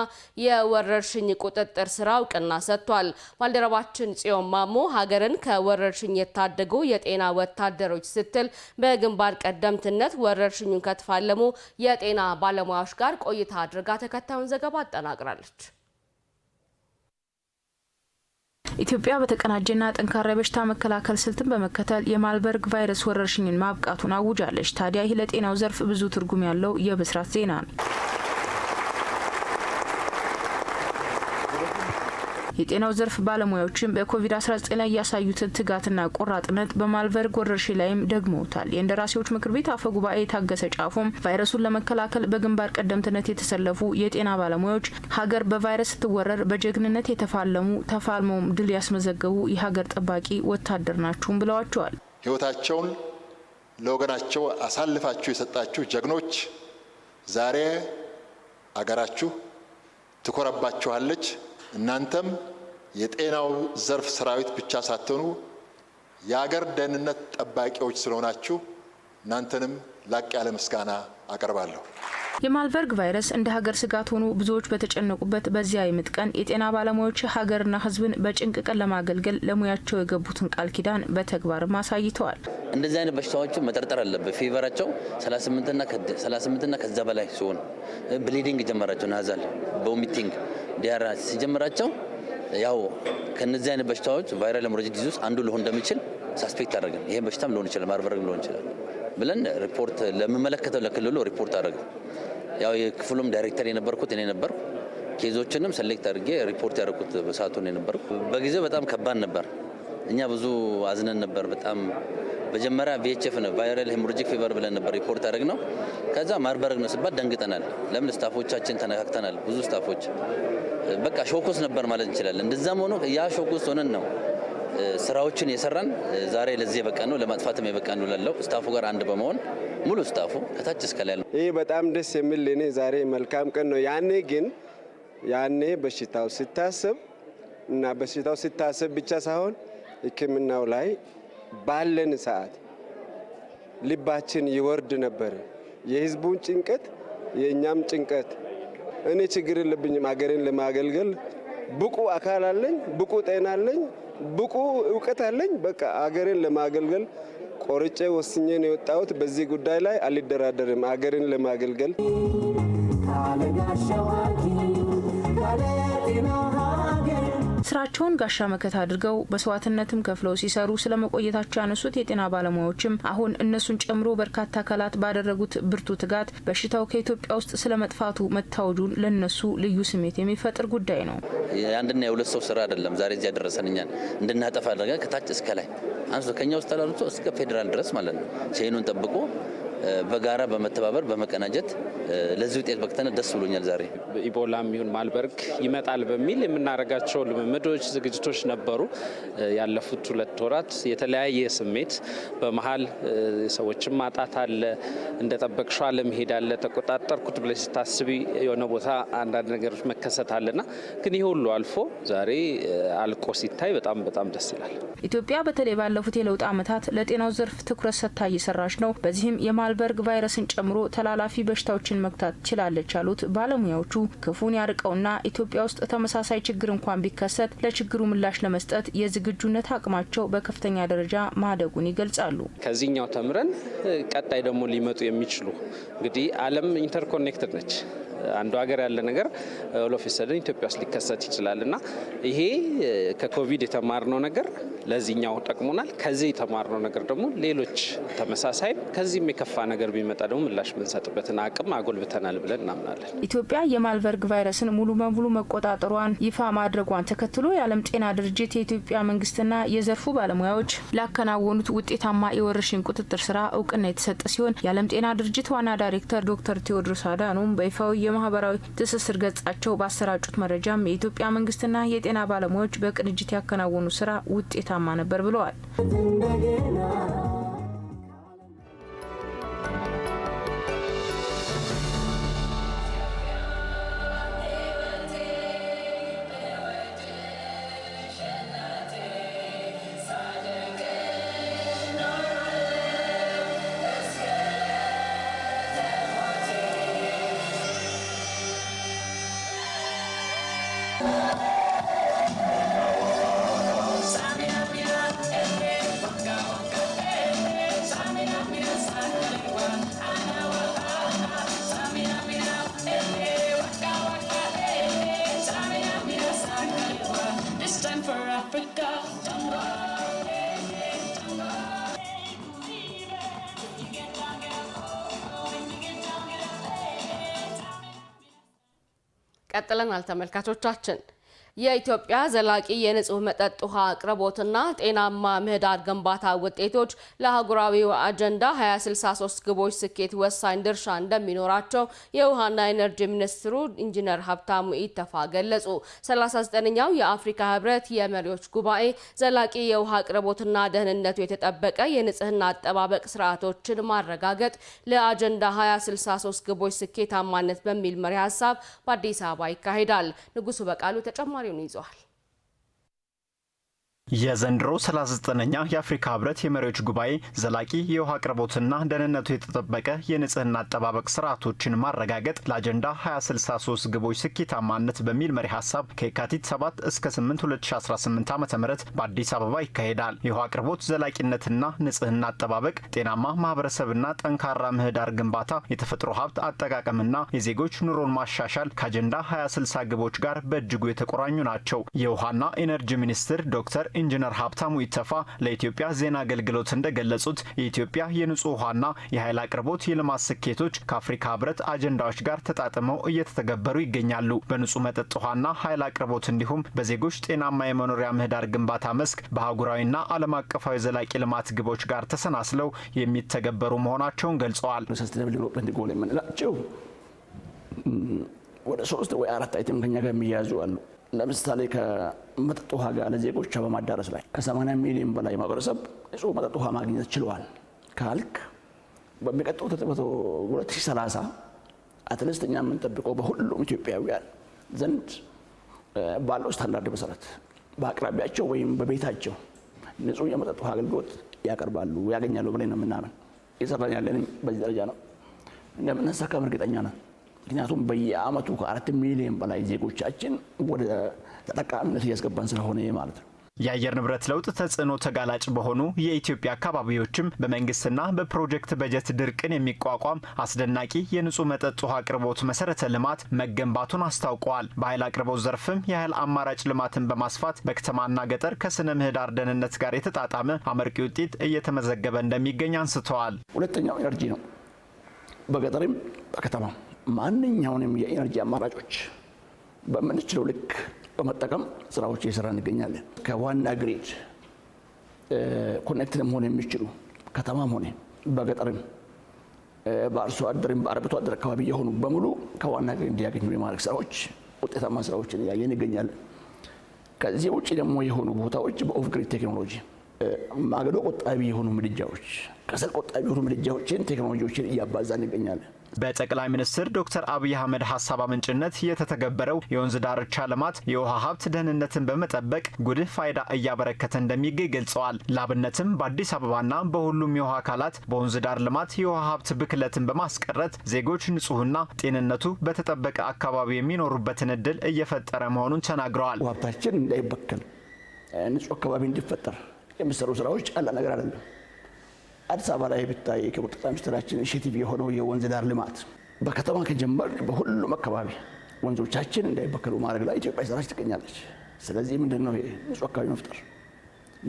የወረርሽኝ ቁጥጥር ስራ እውቅና ሰጥቷል። ባልደረባችን ጽዮን ማሞ ሀገርን ከወረርሽኝ የታደጉ የጤና ወታደሮች ስትል በግንባር ቀደምትነት ወረርሽኙን ከተፋለሙ የጤና ባለሙያዎች ጋር ቆይታ አድርጋ ተከታዩን ዘገባ አጠናቅራለች። ኢትዮጵያ በተቀናጀና ጠንካራ የበሽታ መከላከል ስልትን በመከተል የማርበርግ ቫይረስ ወረርሽኝን ማብቃቱን አውጃለች። ታዲያ ይህ ለጤናው ዘርፍ ብዙ ትርጉም ያለው የብስራት ዜና ነው። የጤናው ዘርፍ ባለሙያዎችም በኮቪድ-19 ላይ ያሳዩትን ትጋትና ቆራጥነት በማርበርግ ወረርሽኝ ላይም ደግመውታል። የእንደራሴዎች ምክር ቤት አፈ ጉባኤ ታገሰ ጫፎም ቫይረሱን ለመከላከል በግንባር ቀደምትነት የተሰለፉ የጤና ባለሙያዎች ሀገር በቫይረስ ስትወረር በጀግንነት የተፋለሙ ተፋልመውም ድል ያስመዘገቡ የሀገር ጠባቂ ወታደር ናችሁም ብለዋቸዋል። ሕይወታቸውን ለወገናቸው አሳልፋችሁ የሰጣችሁ ጀግኖች ዛሬ አገራችሁ ትኮራባችኋለች። እናንተም የጤናው ዘርፍ ሰራዊት ብቻ ሳትሆኑ የሀገር ደህንነት ጠባቂዎች ስለሆናችሁ እናንተንም ላቅ ያለ ምስጋና አቀርባለሁ። የማርበርግ ቫይረስ እንደ ሀገር ስጋት ሆኖ ብዙዎች በተጨነቁበት በዚያ የምጥ ቀን የጤና ባለሙያዎች ሀገርና ሕዝብን በጭንቅ ቀን ለማገልገል ለሙያቸው የገቡትን ቃል ኪዳን በተግባርም አሳይተዋል። እንደዚህ አይነት በሽታዎችን መጠርጠር አለበት። ፊቨራቸው 38 እና ከዛ በላይ ሲሆን ብሊዲንግ ጀመራቸው፣ ናዛል ቦሚቲንግ ዲያራ ሲጀምራቸው ያው ከነዚህ አይነት በሽታዎች ቫይራል ሄሞራጂክ ዲዚዝ አንዱ ሊሆን እንደሚችል ሳስፔክት አደረግን። ይሄ በሽታም ሊሆን ይችላል፣ ማርበርግ ሊሆን ይችላል ብለን ሪፖርት ለሚመለከተው ለክልሉ ሪፖርት አደረግን። ያው የክፍሉም ዳይሬክተር የነበርኩት እኔ ነበርኩ። ኬዞችንም ሰሌክት አድርጌ ሪፖርት ያደረኩት በሰዓቱ ነው የነበርኩ። በጊዜው በጣም ከባድ ነበር። እኛ ብዙ አዝነን ነበር። በጣም መጀመሪያ VHF ነው ቫይራል ሄሞራጂክ ፊቨር ብለን ነበር ሪፖርት አደረግነው። ከዛ ማርበርግ ነው ሲባል ደንግጠናል። ለምን ስታፎቻችን ተነካክተናል። ብዙ ስታፎች በቃ ሾኮስ ነበር ማለት እንችላለን። እንደዛም ሆኖ ያ ሾኮስ ሆነን ነው ስራዎችን የሰራን ዛሬ ለዚህ የበቃን ነው፣ ለማጥፋትም የበቃን ነው ላለው ስታፉ ጋር አንድ በመሆን ሙሉ ስታፉ ከታች እስከ ላይ ነው። ይህ በጣም ደስ የሚል እኔ ዛሬ መልካም ቀን ነው። ያኔ በሽታው ሲታሰብ እና በሽታው ሲታሰብ ብቻ ሳይሆን ሕክምናው ላይ ባለን ሰዓት ልባችን ይወርድ ነበር። የህዝቡን ጭንቀት የእኛም ጭንቀት። እኔ ችግር የለብኝም፣ አገሬን ለማገልገል ብቁ አካል አለኝ፣ ብቁ ጤና አለኝ፣ ብቁ እውቀት አለኝ። በቃ አገሬን ለማገልገል ቆርጬ ወስኜ ነው የወጣሁት። በዚህ ጉዳይ ላይ አልደራደርም። አገሬን ለማገልገል ስራቸውን ጋሻ መከታ አድርገው መስዋዕትነትም ከፍለው ሲሰሩ ስለመቆየታቸው ያነሱት የጤና ባለሙያዎችም አሁን እነሱን ጨምሮ በርካታ አካላት ባደረጉት ብርቱ ትጋት በሽታው ከኢትዮጵያ ውስጥ ስለመጥፋቱ መታወጁን ለነሱ ልዩ ስሜት የሚፈጥር ጉዳይ ነው። የአንድና የሁለት ሰው ስራ አይደለም። ዛሬ እዚያ ደረሰን እኛን እንድናጠፋ አድርገን ከታች እስከ ላይ አንስቶ ከኛ ውስጥ ተላልቶ እስከ ፌዴራል ድረስ ማለት ነው ቼኑን ጠብቆ በጋራ በመተባበር በመቀናጀት ለዚህ ውጤት በቅተን ደስ ብሎኛል። ዛሬ ኢቦላም ይሁን ማልበርግ ይመጣል በሚል የምናደርጋቸው ልምምዶች፣ ዝግጅቶች ነበሩ። ያለፉት 2 ወራት የተለያየ ስሜት በመሀል ሰዎችን ማጣት አለ፣ እንደጠበቅሽው አለመሄድ አለ፣ ተቆጣጠርኩት ብለሽ ስታስቢ የሆነ ቦታ አንዳንድ ነገሮች መከሰት አለና ግን ይሄ ሁሉ አልፎ ዛሬ አልቆ ሲታይ በጣም ደስ ይላል። ኢትዮጵያ በተለይ ባለፉት የለውጥ ዓመታት ለጤናው ዘርፍ ትኩረት ሰጥታ እየሰራች ነው። በዚህም የማልበርግ ቫይረስን ጨምሮ ተላላፊ በሽታዎችን መግታት ችላለች ያሉት ባለሙያዎቹ ክፉን ያርቀውና ኢትዮጵያ ውስጥ ተመሳሳይ ችግር እንኳን ቢከሰት ለችግሩ ምላሽ ለመስጠት የዝግጁነት አቅማቸው በከፍተኛ ደረጃ ማደጉን ይገልጻሉ። ከዚህኛው ተምረን ቀጣይ ደግሞ ሊመጡ የሚችሉ እንግዲህ ዓለም ኢንተርኮኔክትድ ነች። አንዱ ሀገር ያለ ነገር ኦሎፊሰደን ኢትዮጵያ ውስጥ ሊከሰት ይችላልና ይሄ ከኮቪድ የተማርነው ነገር ለዚህኛው ጠቅሞናል። ከዚህ የተማርነው ነገር ደግሞ ሌሎች ተመሳሳይ ከዚህም የከፋ ነገር ቢመጣ ደግሞ ምላሽ የምንሰጥበትን አቅም አጎልብተናል ብለን እናምናለን። ኢትዮጵያ የማልበርግ ቫይረስን ሙሉ በሙሉ መቆጣጠሯን ይፋ ማድረጓን ተከትሎ የዓለም ጤና ድርጅት የኢትዮጵያ መንግስትና የዘርፉ ባለሙያዎች ላከናወኑት ውጤታማ የወረርሽኝ ቁጥጥር ስራ እውቅና የተሰጠ ሲሆን የዓለም ጤና ድርጅት ዋና ዳይሬክተር ዶክተር ቴዎድሮስ አዳኖም በይፋዊ የማህበራዊ ትስስር ገጻቸው ባሰራጩት መረጃም የኢትዮጵያ መንግስትና የጤና ባለሙያዎች በቅንጅት ያከናወኑ ስራ ውጤታማ ነበር ብለዋል። ቀጥለናል ተመልካቾቻችን። የኢትዮጵያ ዘላቂ የንጹህ መጠጥ ውሃ አቅርቦትና ጤናማ ምህዳር ግንባታ ውጤቶች ለአህጉራዊው አጀንዳ 2063 ግቦች ስኬት ወሳኝ ድርሻ እንደሚኖራቸው የውሃና ኢነርጂ ሚኒስትሩ ኢንጂነር ሀብታሙ ኢተፋ ገለጹ። 39ኛው የአፍሪካ ህብረት የመሪዎች ጉባኤ ዘላቂ የውሃ አቅርቦትና ደህንነቱ የተጠበቀ የንጽህና አጠባበቅ ስርዓቶችን ማረጋገጥ ለአጀንዳ 2063 ግቦች ስኬታማነት በሚል መሪ ሀሳብ በአዲስ አበባ ይካሄዳል። ንጉሱ በቃሉ ተጨማሪ ይዟል። የዘንድሮ 39ኛ የአፍሪካ ህብረት የመሪዎች ጉባኤ ዘላቂ የውሃ አቅርቦትና ደህንነቱ የተጠበቀ የንጽህና አጠባበቅ ስርዓቶችን ማረጋገጥ ለአጀንዳ 2063 ግቦች ስኬታማነት በሚል መሪ ሀሳብ ከየካቲት 7 እስከ 8 2018 ዓ.ም በአዲስ አበባ ይካሄዳል። የውሃ አቅርቦት ዘላቂነትና ንጽህና አጠባበቅ፣ ጤናማ ማህበረሰብና ጠንካራ ምህዳር ግንባታ፣ የተፈጥሮ ሀብት አጠቃቀምና የዜጎች ኑሮን ማሻሻል ከአጀንዳ 2060 ግቦች ጋር በእጅጉ የተቆራኙ ናቸው። የውሃና ኢነርጂ ሚኒስትር ዶክተር ኢንጂነር ሀብታሙ ኢተፋ ለኢትዮጵያ ዜና አገልግሎት እንደገለጹት የኢትዮጵያ የንጹህ ውሃና የኃይል አቅርቦት የልማት ስኬቶች ከአፍሪካ ህብረት አጀንዳዎች ጋር ተጣጥመው እየተተገበሩ ይገኛሉ። በንጹህ መጠጥ ውሃና ኃይል አቅርቦት እንዲሁም በዜጎች ጤናማ የመኖሪያ ምህዳር ግንባታ መስክ በአህጉራዊና ዓለም አቀፋዊ ዘላቂ ልማት ግቦች ጋር ተሰናስለው የሚተገበሩ መሆናቸውን ገልጸዋል። ሰስተናብል ዴቨሎፕመንት ጎል የምንላቸው ወደ 3 ወይ 4 አይተም ከኛ ጋር የሚያዙ አሉ። ለምሳሌ ከመጠጥ ውሃ ጋር ለዜጎች በማዳረስ ላይ ከ80 ሚሊዮን በላይ ማህበረሰብ ንጹህ መጠጥ ውሃ ማግኘት ችለዋል ካልክ በሚቀጥለው 2030 አትሊስት እኛ የምንጠብቀው በሁሉም ኢትዮጵያውያን ዘንድ ባለው ስታንዳርድ መሰረት በአቅራቢያቸው ወይም በቤታቸው ንጹህ የመጠጥ ውሃ አገልግሎት ያገኛሉ ብለን ነው የምናምን። እየሰራን ያለንም በዚህ ደረጃ ነው። እንደምናሳካም እርግጠኛ ነን። ምክንያቱም በየአመቱ ከ4 ሚሊዮን በላይ ዜጎቻችን ወደ ተጠቃሚነት እያስገባን ስለሆነ ማለት ነው። የአየር ንብረት ለውጥ ተጽዕኖ ተጋላጭ በሆኑ የኢትዮጵያ አካባቢዎችም በመንግስትና በፕሮጀክት በጀት ድርቅን የሚቋቋም አስደናቂ የንጹህ መጠጥ ውሃ አቅርቦት መሰረተ ልማት መገንባቱን አስታውቀዋል። በኃይል አቅርቦት ዘርፍም የኃይል አማራጭ ልማትን በማስፋት በከተማና ገጠር ከስነ ምህዳር ደህንነት ጋር የተጣጣመ አመርቂ ውጤት እየተመዘገበ እንደሚገኝ አንስተዋል። ሁለተኛው ኢነርጂ ነው። በገጠርም በከተማ ማንኛውንም የኢነርጂ አማራጮች በምንችለው ልክ በመጠቀም ስራዎች እየሰራ እንገኛለን። ከዋና ግሪድ ኮኔክትድ መሆን የሚችሉ ከተማም ሆነ በገጠርም በአርሶ አደርም በአርብቶ አደር አካባቢ የሆኑ በሙሉ ከዋና ገቢ እንዲያገኙ የማድረግ ስራዎች ውጤታማ ስራዎችን እያየን እንገኛለን። ከዚህ ውጭ ደግሞ የሆኑ ቦታዎች በኦፍ ግሪድ ቴክኖሎጂ ማገዶ ቆጣቢ የሆኑ ምድጃዎች ከሰል ቆጣቢ የሆኑ ምድጃዎችን ቴክኖሎጂዎችን እያባዛን እንገኛለን። በጠቅላይ ሚኒስትር ዶክተር አብይ አህመድ ሀሳብ አመንጭነት የተተገበረው የወንዝ ዳርቻ ልማት የውሃ ሀብት ደህንነትን በመጠበቅ ጉልህ ፋይዳ እያበረከተ እንደሚገኝ ገልጸዋል። ላብነትም በአዲስ አበባና በሁሉም የውሃ አካላት በወንዝ ዳር ልማት የውሃ ሀብት ብክለትን በማስቀረት ዜጎች ንጹህና ጤንነቱ በተጠበቀ አካባቢ የሚኖሩበትን እድል እየፈጠረ መሆኑን ተናግረዋል። ሀብታችን እንዳይበከል ንጹህ አካባቢ እንዲፈጠር የሚሰሩ ስራዎች ቀላል ነገር አይደለም። አዲስ አበባ ላይ ብታይ ክቡር ጠቅላይ ሚኒስትራችን ኢኒሼቲቭ የሆነው የወንዝ ዳር ልማት በከተማ ከጀመር በሁሉም አካባቢ ወንዞቻችን እንዳይበከሉ ማድረግ ላይ ኢትዮጵያ እየሰራች ትገኛለች። ስለዚህ ምንድነው ይሄ ንጹህ አካባቢ መፍጠር፣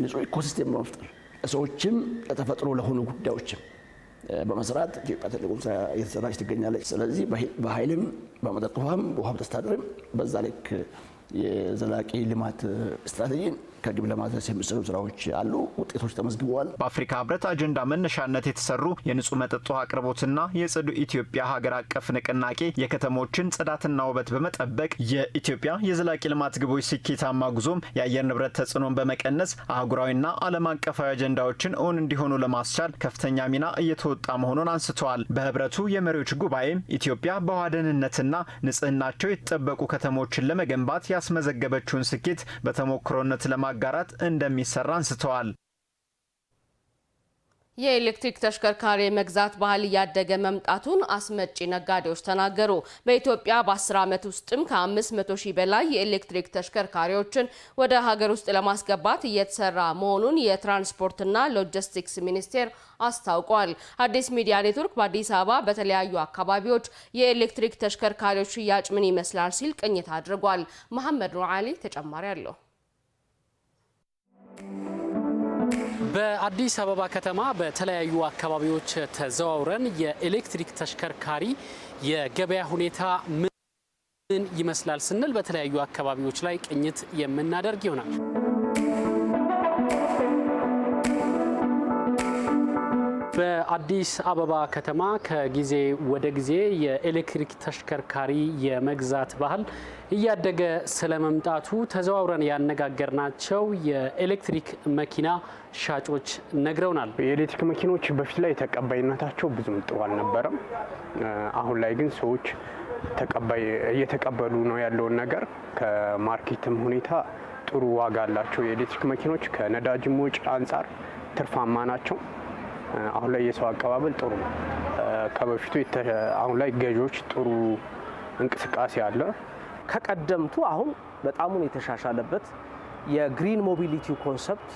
ንጹህ ኢኮሲስቴም መፍጠር፣ ለሰዎችም ለተፈጥሮ ለሆኑ ጉዳዮችም በመስራት ኢትዮጵያ ትልቁን ስራ እየሰራች ትገኛለች። ስለዚህ በኃይልም በመጠጥ ውሃም በውሃ አስተዳደርም በዛ ልክ የዘላቂ ልማት ስትራቴጂን ከግብ ለማድረስ የሚሰሩ ስራዎች አሉ። ውጤቶች ተመዝግበዋል። በአፍሪካ ህብረት አጀንዳ መነሻነት የተሰሩ የንጹህ መጠጥ ውሃ አቅርቦትና የጽዱ ኢትዮጵያ ሀገር አቀፍ ንቅናቄ የከተሞችን ጽዳትና ውበት በመጠበቅ የኢትዮጵያ የዘላቂ ልማት ግቦች ስኬታማ ጉዞም የአየር ንብረት ተጽዕኖን በመቀነስ አህጉራዊና ዓለም አቀፋዊ አጀንዳዎችን እውን እንዲሆኑ ለማስቻል ከፍተኛ ሚና እየተወጣ መሆኑን አንስተዋል። በህብረቱ የመሪዎች ጉባኤም ኢትዮጵያ በውሃ ደህንነትና ንጽህናቸው የተጠበቁ ከተሞችን ለመገንባት ያስመዘገበችውን ስኬት በተሞክሮነት ለማጋራት እንደሚሰራ አንስተዋል። የኤሌክትሪክ ተሽከርካሪ መግዛት ባህል እያደገ መምጣቱን አስመጪ ነጋዴዎች ተናገሩ። በኢትዮጵያ በ10 ዓመት ውስጥም ከ500 ሺህ በላይ የኤሌክትሪክ ተሽከርካሪዎችን ወደ ሀገር ውስጥ ለማስገባት እየተሰራ መሆኑን የትራንስፖርትና ሎጂስቲክስ ሚኒስቴር አስታውቋል። አዲስ ሚዲያ ኔትወርክ በአዲስ አበባ በተለያዩ አካባቢዎች የኤሌክትሪክ ተሽከርካሪዎች ሽያጭ ምን ይመስላል ሲል ቅኝት አድርጓል። መሐመድ ኑር አሊ ተጨማሪ አለው። በአዲስ አበባ ከተማ በተለያዩ አካባቢዎች ተዘዋውረን የኤሌክትሪክ ተሽከርካሪ የገበያ ሁኔታ ምን ይመስላል ስንል በተለያዩ አካባቢዎች ላይ ቅኝት የምናደርግ ይሆናል። በአዲስ አበባ ከተማ ከጊዜ ወደ ጊዜ የኤሌክትሪክ ተሽከርካሪ የመግዛት ባህል እያደገ ስለመምጣቱ ተዘዋውረን ያነጋገርናቸው የኤሌክትሪክ መኪና ሻጮች ነግረውናል። የኤሌክትሪክ መኪኖች በፊት ላይ ተቀባይነታቸው ብዙም ጥሩ አልነበረም። አሁን ላይ ግን ሰዎች እየተቀበሉ ነው ያለውን ነገር። ከማርኬትም ሁኔታ ጥሩ ዋጋ አላቸው። የኤሌክትሪክ መኪኖች ከነዳጅም ወጪ አንጻር ትርፋማ ናቸው። አሁን ላይ የሰው አቀባበል ጥሩ ነው። ከበፊቱ አሁን ላይ ገዢዎች ጥሩ እንቅስቃሴ አለ። ከቀደምቱ አሁን በጣሙን የተሻሻለበት የግሪን ሞቢሊቲ ኮንሰፕት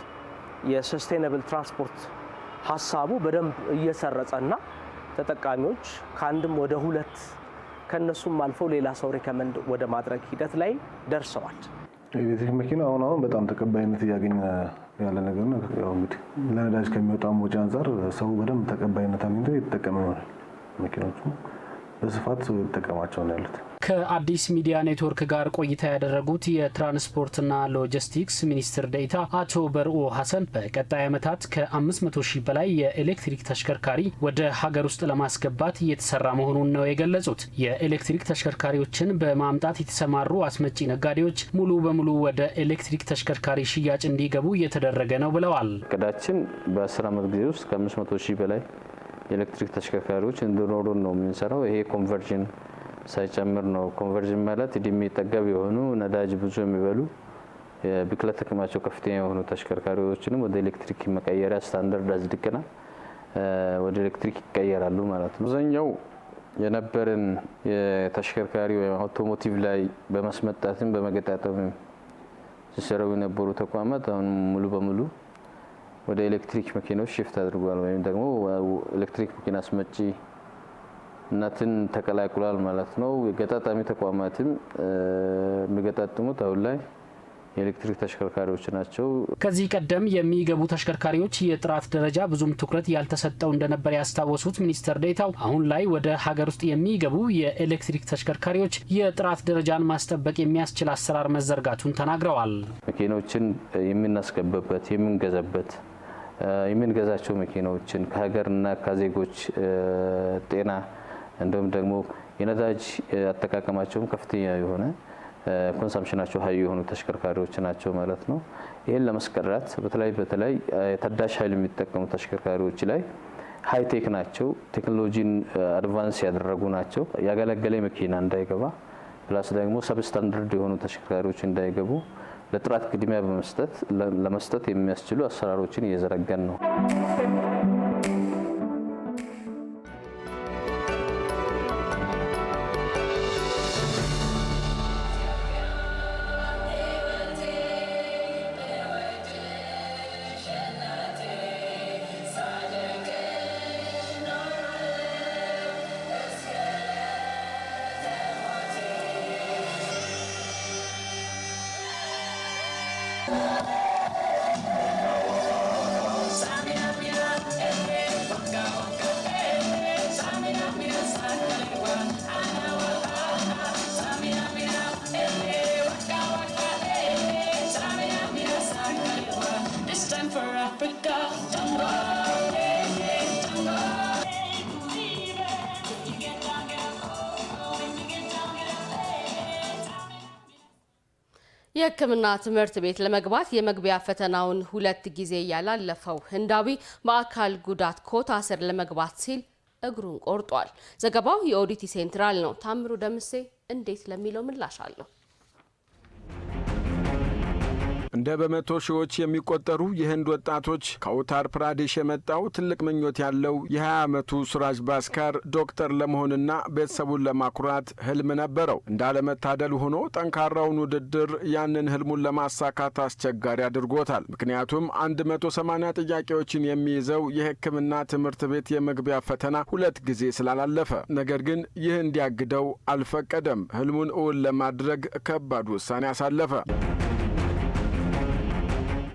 የሰስቴናብል ትራንስፖርት ሀሳቡ በደንብ እየሰረጸና ተጠቃሚዎች ከአንድም ወደ ሁለት ከነሱም አልፈው ሌላ ሰው ሪከመንድ ወደ ማድረግ ሂደት ላይ ደርሰዋል። የኤሌክትሪክ መኪና አሁን በጣም ተቀባይነት እያገኘ ያለ ነገር ነው። ያው እንግዲህ ለነዳጅ ከሚወጣው ወጪ አንፃር ሰው በደንብ ተቀባይነት አግኝቶ እየተጠቀመ ይሆናል። መኪናዎቹ በስፋት ሰው እየተጠቀማቸው ነው ያሉት። ከአዲስ ሚዲያ ኔትወርክ ጋር ቆይታ ያደረጉት የትራንስፖርትና ሎጂስቲክስ ሚኒስትር ዴኤታ አቶ በርኦ ሀሰን በቀጣይ ዓመታት ከ500 ሺህ በላይ የኤሌክትሪክ ተሽከርካሪ ወደ ሀገር ውስጥ ለማስገባት እየተሰራ መሆኑን ነው የገለጹት። የኤሌክትሪክ ተሽከርካሪዎችን በማምጣት የተሰማሩ አስመጪ ነጋዴዎች ሙሉ በሙሉ ወደ ኤሌክትሪክ ተሽከርካሪ ሽያጭ እንዲገቡ እየተደረገ ነው ብለዋል። እቅዳችን በ10 ዓመት ጊዜ ውስጥ ከ500 ሺህ በላይ የኤሌክትሪክ ተሽከርካሪዎች እንዲኖሩን ነው የምንሰራው። ይሄ ኮንቨርዥን ሳይጨምር ነው። ኮንቨርዥን ማለት እድሜ ጠገብ የሆኑ ነዳጅ ብዙ የሚበሉ የብክለት አቅማቸው ከፍተኛ የሆኑ ተሽከርካሪዎችንም ወደ ኤሌክትሪክ መቀየሪያ ስታንዳርድ አጽድቀናል። ወደ ኤሌክትሪክ ይቀየራሉ ማለት ነው። አብዛኛው የነበረን የተሽከርካሪ ወይም አውቶሞቲቭ ላይ በማስመጣትም በመገጣጠምም ሲሰሩ የነበሩ ተቋማት አሁን ሙሉ በሙሉ ወደ ኤሌክትሪክ መኪናዎች ሽፍት አድርጓል ወይም ደግሞ ኤሌክትሪክ መኪና አስመጪ እናትን ተቀላቅሏል ማለት ነው። የገጣጣሚ ተቋማትም የሚገጣጥሙት አሁን ላይ የኤሌክትሪክ ተሽከርካሪዎች ናቸው። ከዚህ ቀደም የሚገቡ ተሽከርካሪዎች የጥራት ደረጃ ብዙም ትኩረት ያልተሰጠው እንደነበር ያስታወሱት ሚኒስትር ዴኤታው አሁን ላይ ወደ ሀገር ውስጥ የሚገቡ የኤሌክትሪክ ተሽከርካሪዎች የጥራት ደረጃን ማስጠበቅ የሚያስችል አሰራር መዘርጋቱን ተናግረዋል። መኪኖችን የምናስገባበት የምንገዛበት የምንገዛቸው መኪናዎችን ከሀገርና ከዜጎች ጤና እንደውም ደግሞ የነዳጅ አጠቃቀማቸውም ከፍተኛ የሆነ ኮንሰምፕሽናቸው ሀይ የሆኑ ተሽከርካሪዎች ናቸው ማለት ነው። ይሄን ለማስቀረት በተለይ ታዳሽ ኃይል የሚጠቀሙ ተሽከርካሪዎች ላይ ሃይቴክ ናቸው፣ ቴክኖሎጂን አድቫንስ ያደረጉ ናቸው። ያገለገለ መኪና እንዳይገባ ፕላስ ደግሞ ሰብስታንዳርድ የሆኑ ተሽከርካሪዎች እንዳይገቡ ለጥራት ቅድሚያ ለመስጠት የሚያስችሉ አሰራሮችን እየዘረጋን ነው። የሕክምና ትምህርት ቤት ለመግባት የመግቢያ ፈተናውን 2 ጊዜ ያላለፈው ህንዳዊ በአካል ጉዳት ኮታ ስር ለመግባት ሲል እግሩን ቆርጧል። ዘገባው የኦዲቲ ሴንትራል ነው። ታምሩ ደምሴ እንዴት ለሚለው ምላሽ አለው። እንደ በመቶ ሺዎች የሚቆጠሩ የህንድ ወጣቶች ከኡታር ፕራዴሽ የመጣው ትልቅ ምኞት ያለው የ20 ዓመቱ ሱራጅ ባስካር ዶክተር ለመሆንና ቤተሰቡን ለማኩራት ህልም ነበረው። እንዳለመታደል ሆኖ ጠንካራውን ውድድር ያንን ህልሙን ለማሳካት አስቸጋሪ አድርጎታል። ምክንያቱም 180 ጥያቄዎችን የሚይዘው የሕክምና ትምህርት ቤት የመግቢያ ፈተና 2 ጊዜ ስላላለፈ። ነገር ግን ይህ እንዲያግደው አልፈቀደም። ህልሙን እውን ለማድረግ ከባድ ውሳኔ አሳለፈ።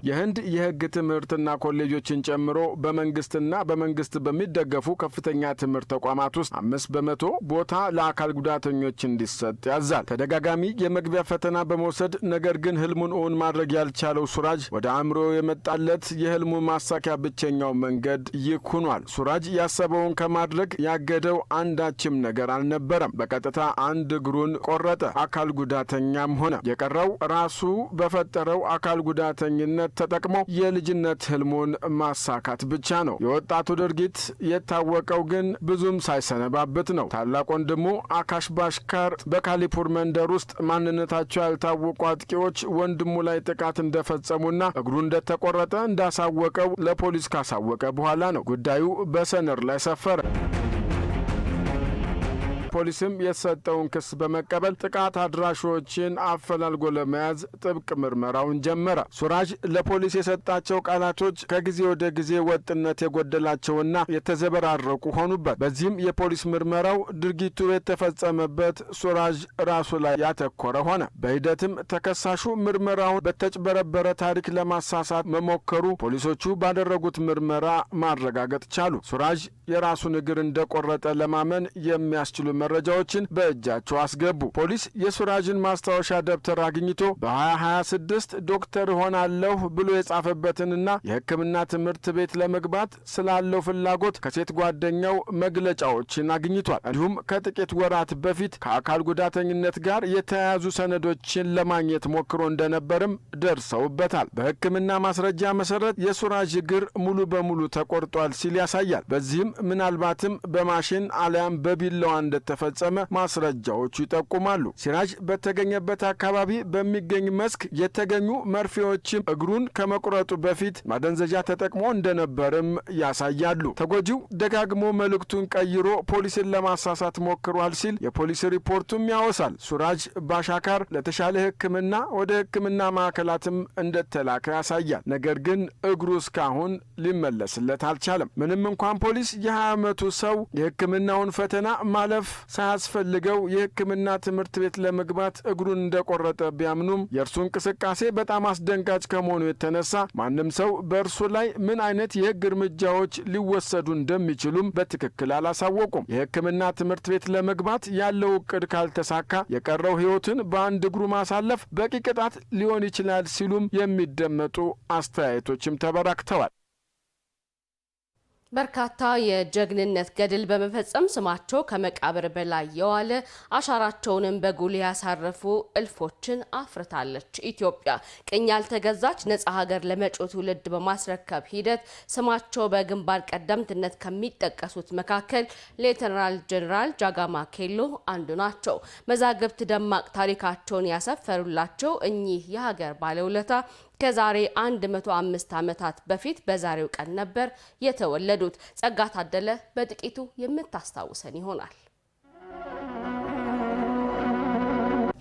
የህንድ የህግ ትምህርትና ኮሌጆችን ጨምሮ በመንግስትና በመንግስት በሚደገፉ ከፍተኛ ትምህርት ተቋማት ውስጥ 5% ቦታ ለአካል ጉዳተኞች እንዲሰጥ ያዛል። ተደጋጋሚ የመግቢያ ፈተና በመውሰድ ነገር ግን ህልሙን እውን ማድረግ ያልቻለው ሱራጅ ወደ አእምሮ የመጣለት የህልሙ ማሳኪያ ብቸኛው መንገድ ይህ ሆኗል። ሱራጅ ያሰበውን ከማድረግ ያገደው አንዳችም ነገር አልነበረም። በቀጥታ አንድ እግሩን ቆረጠ። አካል ጉዳተኛም ሆነ። የቀረው ራሱ በፈጠረው አካል ጉዳተኝነት ተጠቅሞ የልጅነት ህልሙን ማሳካት ብቻ ነው። የወጣቱ ድርጊት የታወቀው ግን ብዙም ሳይሰነባበት ነው። ታላቅ ወንድሙ አካሽ ባሽካር በካሊፑር መንደር ውስጥ ማንነታቸው ያልታወቁ አጥቂዎች ወንድሙ ላይ ጥቃት እንደፈጸሙና እግሩ እንደተቆረጠ እንዳሳወቀው ለፖሊስ ካሳወቀ በኋላ ነው ጉዳዩ በሰነድ ላይ ሰፈረ። ፖሊስም የተሰጠውን ክስ በመቀበል ጥቃት አድራሾችን አፈላልጎ ለመያዝ ጥብቅ ምርመራውን ጀመረ። ሱራጅ ለፖሊስ የሰጣቸው ቃላቶች ከጊዜ ወደ ጊዜ ወጥነት የጎደላቸውና የተዘበራረቁ ሆኑበት። በዚህም የፖሊስ ምርመራው ድርጊቱ የተፈጸመበት ሱራጅ ራሱ ላይ ያተኮረ ሆነ። በሂደትም ተከሳሹ ምርመራውን በተጭበረበረ ታሪክ ለማሳሳት መሞከሩ ፖሊሶቹ ባደረጉት ምርመራ ማረጋገጥ ቻሉ። ሱራጅ የራሱን እግር እንደቆረጠ ለማመን የሚያስችሉ መረጃዎችን በእጃቸው አስገቡ። ፖሊስ የሱራጅን ማስታወሻ ደብተር አግኝቶ በ2026 ዶክተር ሆናለሁ ብሎ የጻፈበትንና የሕክምና ትምህርት ቤት ለመግባት ስላለው ፍላጎት ከሴት ጓደኛው መግለጫዎችን አግኝቷል። እንዲሁም ከጥቂት ወራት በፊት ከአካል ጉዳተኝነት ጋር የተያያዙ ሰነዶችን ለማግኘት ሞክሮ እንደነበርም ደርሰውበታል። በሕክምና ማስረጃ መሰረት የሱራጅ እግር ሙሉ በሙሉ ተቆርጧል ሲል ያሳያል። በዚህም ምናልባትም በማሽን አሊያም በቢላዋ እንደተፈጸመ ማስረጃዎቹ ይጠቁማሉ። ሲራጅ በተገኘበት አካባቢ በሚገኝ መስክ የተገኙ መርፌዎችም እግሩን ከመቁረጡ በፊት ማደንዘዣ ተጠቅሞ እንደነበርም ያሳያሉ። ተጎጂው ደጋግሞ መልእክቱን ቀይሮ ፖሊስን ለማሳሳት ሞክሯል ሲል የፖሊስ ሪፖርቱም ያወሳል። ሱራጅ ባሻካር ለተሻለ ሕክምና ወደ ሕክምና ማዕከላትም እንደተላከ ያሳያል። ነገር ግን እግሩ እስካሁን ሊመለስለት አልቻለም። ምንም እንኳን ፖሊስ የ20 ዓመቱ ሰው የሕክምናውን ፈተና ማለፍ ሳያስፈልገው የሕክምና ትምህርት ቤት ለመግባት እግሩን እንደቆረጠ ቢያምኑም የእርሱ እንቅስቃሴ በጣም አስደንጋጭ ከመሆኑ የተነሳ ማንም ሰው በእርሱ ላይ ምን አይነት የሕግ እርምጃዎች ሊወሰዱ እንደሚችሉም በትክክል አላሳወቁም። የሕክምና ትምህርት ቤት ለመግባት ያለው እቅድ ካልተሳካ የቀረው ሕይወትን በአንድ እግሩ ማሳለፍ በቂ ቅጣት ሊሆን ይችላል ሲሉም የሚደመጡ አስተያየቶችም ተበራክተዋል። በርካታ የጀግንነት ገድል በመፈጸም ስማቸው ከመቃብር በላይ የዋለ አሻራቸውንም በጉልህ ያሳረፉ እልፎችን አፍርታለች። ኢትዮጵያ ቅኝ ያልተገዛች ነጻ ሀገር ለመጪው ትውልድ በማስረከብ ሂደት ስማቸው በግንባር ቀደምትነት ከሚጠቀሱት መካከል ሌተናል ጄኔራል ጃጋማ ኬሎ አንዱ ናቸው። መዛግብት ደማቅ ታሪካቸውን ያሰፈሩላቸው እኚህ የሀገር ባለውለታ ከዛሬ 105 ዓመታት በፊት በዛሬው ቀን ነበር የተወለዱት። ጸጋ ታደለ በጥቂቱ የምታስታውሰን ይሆናል።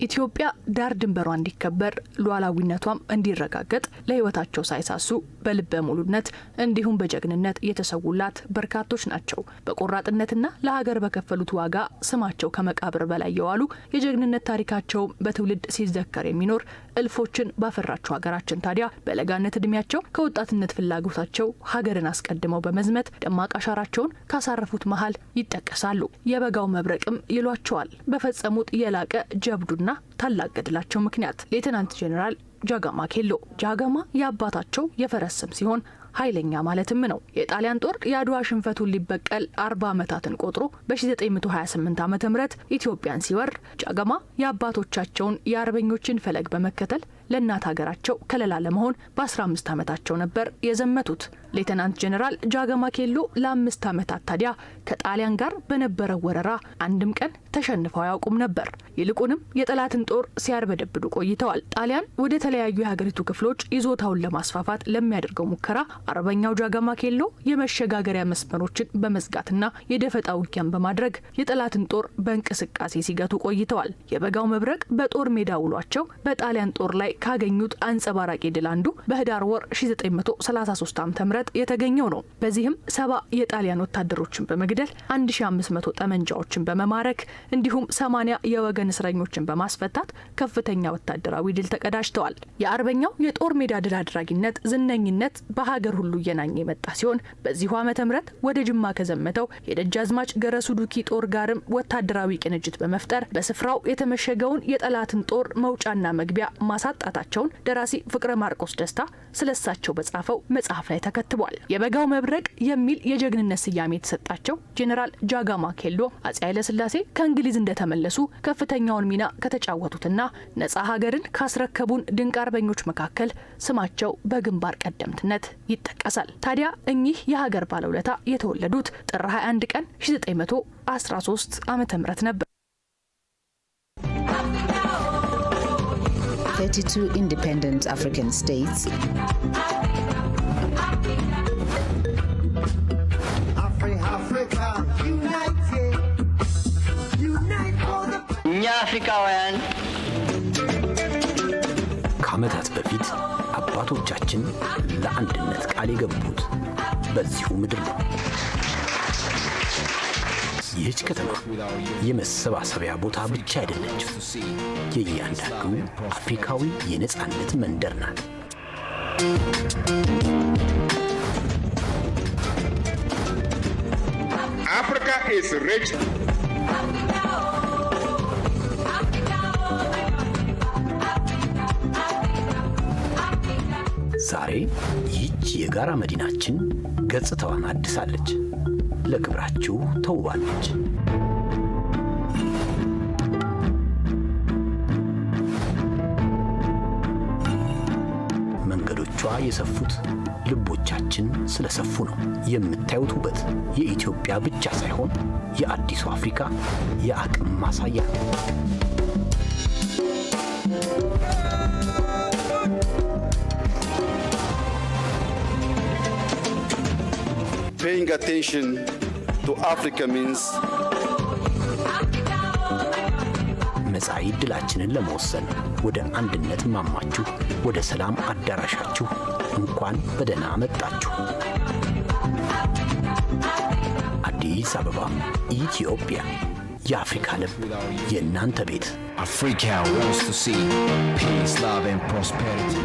ኢትዮጵያ ዳር ድንበሯ እንዲከበር ሉዓላዊነቷም እንዲረጋገጥ ለህይወታቸው ሳይሳሱ በልበ ሙሉነት እንዲሁም በጀግንነት የተሰውላት በርካቶች ናቸው። በቆራጥነትና ለሀገር በከፈሉት ዋጋ ስማቸው ከመቃብር በላይ የዋሉ የጀግንነት ታሪካቸው በትውልድ ሲዘከር የሚኖር እልፎችን ባፈራቸው ሀገራችን ታዲያ በለጋነት እድሜያቸው ከወጣትነት ፍላጎታቸው ሀገርን አስቀድመው በመዝመት ደማቅ አሻራቸውን ካሳረፉት መሃል ይጠቀሳሉ። የበጋው መብረቅም ይሏቸዋል። በፈጸሙት የላቀ ጀብዱና ታላቅ ገድላቸው ምክንያት ሌተናንት ጄኔራል ጃጋማ ኬሎ። ጃጋማ የአባታቸው የፈረስ ስም ሲሆን ኃይለኛ ማለትም ነው። የጣሊያን ጦር የአድዋ ሽንፈቱን ሊበቀል 40 ዓመታትን ቆጥሮ በ1928 ዓ.ም ኢትዮጵያን ሲወር ጃጋማ የአባቶቻቸውን የአርበኞችን ፈለግ በመከተል ለእናት ሀገራቸው ከለላ ለመሆን በ15 ዓመታቸው ነበር የዘመቱት። ሌተናንት ጄኔራል ጃጋማ ኬሎ ለ5 ዓመታት ታዲያ ከጣሊያን ጋር በነበረው ወረራ አንድም ቀን ተሸንፈው አያውቁም ነበር። ይልቁንም የጠላትን ጦር ሲያርበደብዱ ቆይተዋል። ጣሊያን ወደ ተለያዩ የሀገሪቱ ክፍሎች ይዞታውን ለማስፋፋት ለሚያደርገው ሙከራ አርበኛው ጃጋማ ኬሎ የመሸጋገሪያ መስመሮችን በመዝጋትና የደፈጣ ውጊያን በማድረግ የጠላትን ጦር በእንቅስቃሴ ሲገቱ ቆይተዋል። የበጋው መብረቅ በጦር ሜዳ ውሏቸው በጣሊያን ጦር ላይ ካገኙት አንጸባራቂ ድል አንዱ በህዳር ወር 1933 ዓ.ም የተገኘው ነው። በዚህም 70 የጣሊያን ወታደሮችን በመግደል 1500 ጠመንጃዎችን በመማረክ እንዲሁም 80 የወገን እስረኞችን በማስፈታት ከፍተኛ ወታደራዊ ድል ተቀዳጅተዋል። የአርበኛው የጦር ሜዳ ድል አድራጊነት ዝነኝነት በሀገር ሁሉ እየናኘ የመጣ ሲሆን በዚሁ ዓመተ ምህረት ወደ ጅማ ከዘመተው የደጃዝማች ገረሱ ዱኪ ጦር ጋርም ወታደራዊ ቅንጅት በመፍጠር በስፍራው የተመሸገውን የጠላትን ጦር መውጫና መግቢያ ማሳጣታቸውን ደራሲ ፍቅረ ማርቆስ ደስታ ስለሳቸው በጻፈው መጽሐፍ ላይ ተከትቧል። የበጋው መብረቅ የሚል የጀግንነት ስያሜ የተሰጣቸው ጄኔራል ጃጋማ ኬሎ አፄ ኃይለ ሥላሴ ከእንግሊዝ እንደተመለሱ ከፍተኛውን ሚና ከተጫወቱትና ነጻ ሀገርን ካስረከቡን ድንቅ አርበኞች መካከል ስማቸው በግንባር ቀደምትነት ይጠቀሳል። ታዲያ እኚህ የሀገር ባለውለታ የተወለዱት ጥር 21 ቀን 1913 ዓመተ ምህረት ነበር። 32 independent African states. እኛ አፍሪካውያን ከዓመታት በፊት አባቶቻችን ለአንድነት ቃል የገቡት በዚሁ ምድር ነው። ይህች ከተማ የመሰባሰቢያ ቦታ ብቻ አይደለችም። የእያንዳንዱ አፍሪካዊ የነጻነት መንደር ናት። Africa is rich. ዛሬ ይህች የጋራ መዲናችን ገጽታዋን አድሳለች፣ ለክብራችሁ ተውባለች። መንገዶቿ የሰፉት ልቦቻችን ስለሰፉ ነው። የምታዩት ውበት የኢትዮጵያ ብቻ ሳይሆን የአዲሱ አፍሪካ የአቅም ማሳያ ነው። Paying attention to Africa means መጻኢ ዕድላችንን ለመወሰን ወደ አንድነት ማማችሁ፣ ወደ ሰላም አዳራሻችሁ እንኳን በደህና መጣችሁ። አዲስ አበባ ኢትዮጵያ፣ የአፍሪካ ልብ፣ የእናንተ ቤት። Africa wants to see peace, love and prosperity.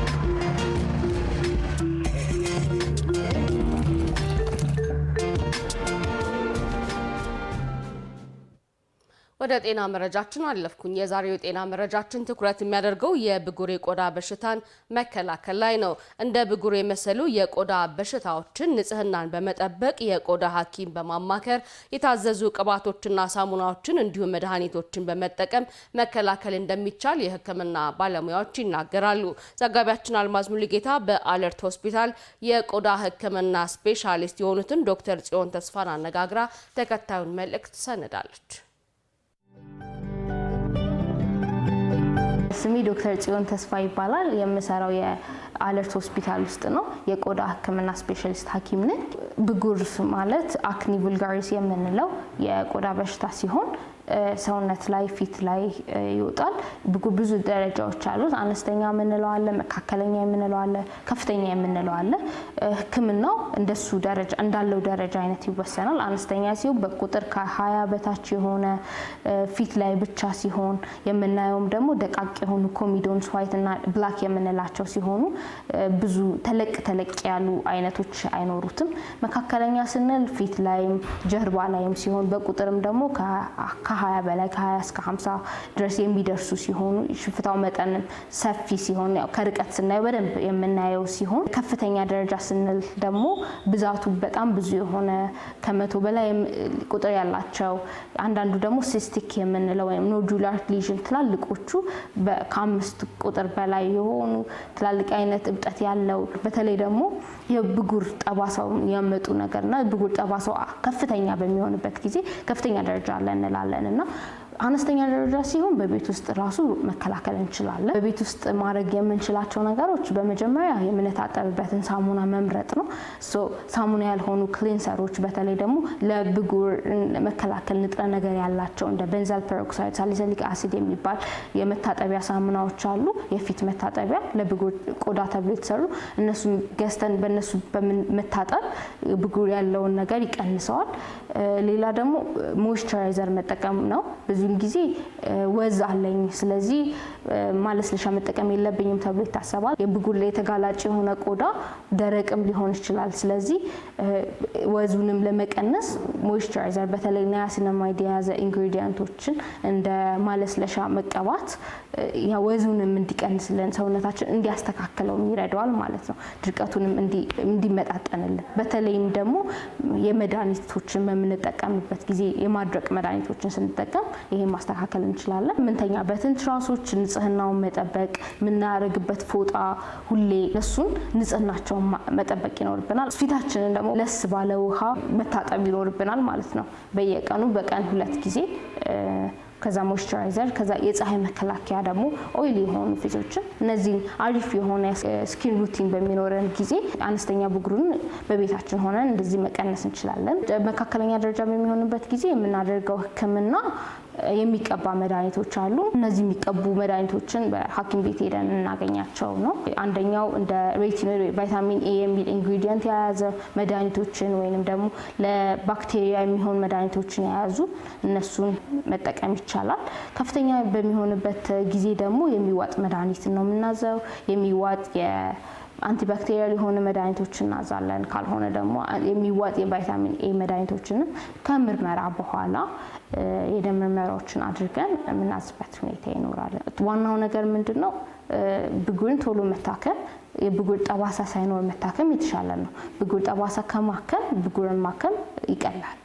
ወደ ጤና መረጃችን አለፍኩኝ። የዛሬው ጤና መረጃችን ትኩረት የሚያደርገው የብጉር የቆዳ በሽታን መከላከል ላይ ነው። እንደ ብጉር የመሰሉ የቆዳ በሽታዎችን ንጽህናን በመጠበቅ የቆዳ ሐኪም በማማከር የታዘዙ ቅባቶችና ሳሙናዎችን እንዲሁም መድኃኒቶችን በመጠቀም መከላከል እንደሚቻል የሕክምና ባለሙያዎች ይናገራሉ። ዘጋቢያችን አልማዝ ሙሉጌታ በአለርት ሆስፒታል የቆዳ ሕክምና ስፔሻሊስት የሆኑትን ዶክተር ጽዮን ተስፋን አነጋግራ ተከታዩን መልእክት ሰንዳለች። ስሜ ዶክተር ጽዮን ተስፋ ይባላል። የምሰራው የአለርት ሆስፒታል ውስጥ ነው። የቆዳ ህክምና ስፔሻሊስት ሐኪም ነኝ። ብጉር ማለት አክኒ ቡልጋሪስ የምንለው የቆዳ በሽታ ሲሆን ሰውነት ላይ ፊት ላይ ይወጣል። ብጉር ብዙ ደረጃዎች አሉት። አነስተኛ የምንለው አለ፣ መካከለኛ የምንለው አለ፣ ከፍተኛ የምንለው አለ። ህክምናው እንደሱ ደረጃ እንዳለው ደረጃ አይነት ይወሰናል። አነስተኛ ሲሆን በቁጥር ከ20 በታች የሆነ ፊት ላይ ብቻ ሲሆን የምናየውም ደግሞ ደቃቅ የሆኑ ኮሚዶንስ ዋይት እና ብላክ የምንላቸው ሲሆኑ ብዙ ተለቅ ያሉ አይነቶች አይኖሩትም። መካከለኛ ስንል ፊት ላይም ጀርባ ላይም ሲሆን በቁጥርም ደግሞ ከ20 በላይ ከ20 እስከ 50 ድረስ የሚደርሱ ሲሆኑ ሽፍታው መጠን ሰፊ ሲሆን ያው ከርቀት ስናየው በደንብ የምናየው ሲሆን ከፍተኛ ደረጃ ስንል ደግሞ ብዛቱ በጣም ብዙ የሆነ ከመቶ በላይ ቁጥር ያላቸው አንዳንዱ ደግሞ ሲስቲክ የምንለው ወይም ኖዱላር ሊዥን ትላልቆቹ ከ5 ቁጥር በላይ የሆኑ ትላልቅ አይነት እብጠት ያለው በተለይ ደግሞ የብጉር ጠባሳው ያመጡ ነገርና ብጉር ጠባሳው ከፍተኛ በሚሆንበት ጊዜ ከፍተኛ ደረጃ አለ እንላለን እና አነስተኛ ደረጃ ሲሆን በቤት ውስጥ ራሱ መከላከል እንችላለን። በቤት ውስጥ ማድረግ የምንችላቸው ነገሮች በመጀመሪያ የምንታጠብበትን ሳሙና መምረጥ ነው። ሳሙና ያልሆኑ ክሊንሰሮች በተለይ ደግሞ ለብጉር መከላከል ንጥረ ነገር ያላቸው እንደ ቤንዛል ፐሮክሳይድ፣ ሳሊሲሊክ አሲድ የሚባል የመታጠቢያ ሳሙናዎች አሉ። የፊት መታጠቢያ ለብጉር ቆዳ ተብሎ የተሰሩ እነሱም ገዝተን በእነሱ በመታጠብ ብጉር ያለውን ነገር ይቀንሰዋል። ሌላ ደግሞ ሞይስቸራይዘር መጠቀም ነው። ብዙ ጊዜ ወዝ አለኝ ስለዚህ ማለስለሻ መጠቀም የለብኝም ተብሎ ይታሰባል። የብጉር ላይ የተጋላጭ የሆነ ቆዳ ደረቅም ሊሆን ይችላል። ስለዚህ ወዙንም ለመቀነስ ሞይስቸራይዘር በተለይ ናያሲናማይድ የያዘ ኢንግሪዲየንቶችን እንደ ማለስለሻ መቀባት ወዙንም እንዲቀንስልን ሰውነታችን እንዲያስተካክለው ይረዳዋል ማለት ነው። ድርቀቱንም እንዲመጣጠንልን በተለይም ደግሞ የመድኃኒቶችን በምንጠቀምበት ጊዜ የማድረቅ መድኃኒቶችን ስንጠቀም ይሄን ማስተካከል እንችላለን። ምንተኛበትን ትራሶች ንጽህናውን መጠበቅ፣ ምናረግበት ፎጣ ሁሌ እሱን ንጽህናቸውን መጠበቅ ይኖርብናል። ፊታችንን ደግሞ ለስ ባለ ውሃ መታጠብ ይኖርብናል ማለት ነው። በየቀኑ በቀን 2 ጊዜ ከዛ ሞይስቸራይዘር ከዛ የፀሐይ መከላከያ ደግሞ ኦይል የሆኑ ፊቶችን እነዚህ አሪፍ የሆነ ስኪን ሩቲን በሚኖረን ጊዜ አነስተኛ ብጉርን በቤታችን ሆነን እንደዚህ መቀነስ እንችላለን። መካከለኛ ደረጃ በሚሆንበት ጊዜ የምናደርገው ህክምና የሚቀባ መድኃኒቶች አሉ። እነዚህ የሚቀቡ መድኃኒቶችን በሐኪም ቤት ሄደን እናገኛቸው ነው። አንደኛው እንደ ሬቲኖል ቫይታሚን ኤ የሚል ኢንግሪዲየንት የያዘ መድኃኒቶችን ወይንም ደግሞ ለባክቴሪያ የሚሆን መድኃኒቶችን የያዙ እነሱን መጠቀም ይቻላል። ከፍተኛ በሚሆንበት ጊዜ ደግሞ የሚዋጥ መድኃኒት ነው የምናዘው። የሚዋጥ አንቲባክቴሪያል የሆነ መድኃኒቶችን እናዛለን። ካልሆነ ደግሞ የሚዋጥ የቫይታሚን ኤ መድኃኒቶችን ከምርመራ በኋላ የደም ምርመራዎችን አድርገን የምናዝበት ሁኔታ ይኖራል። ዋናው ነገር ምንድነው? ብጉርን ቶሎ መታከም፣ የብጉር ጠባሳ ሳይኖር መታከም የተሻለ ነው። ብጉር ጠባሳ ከማከም ብጉርን ማከም ይቀላል።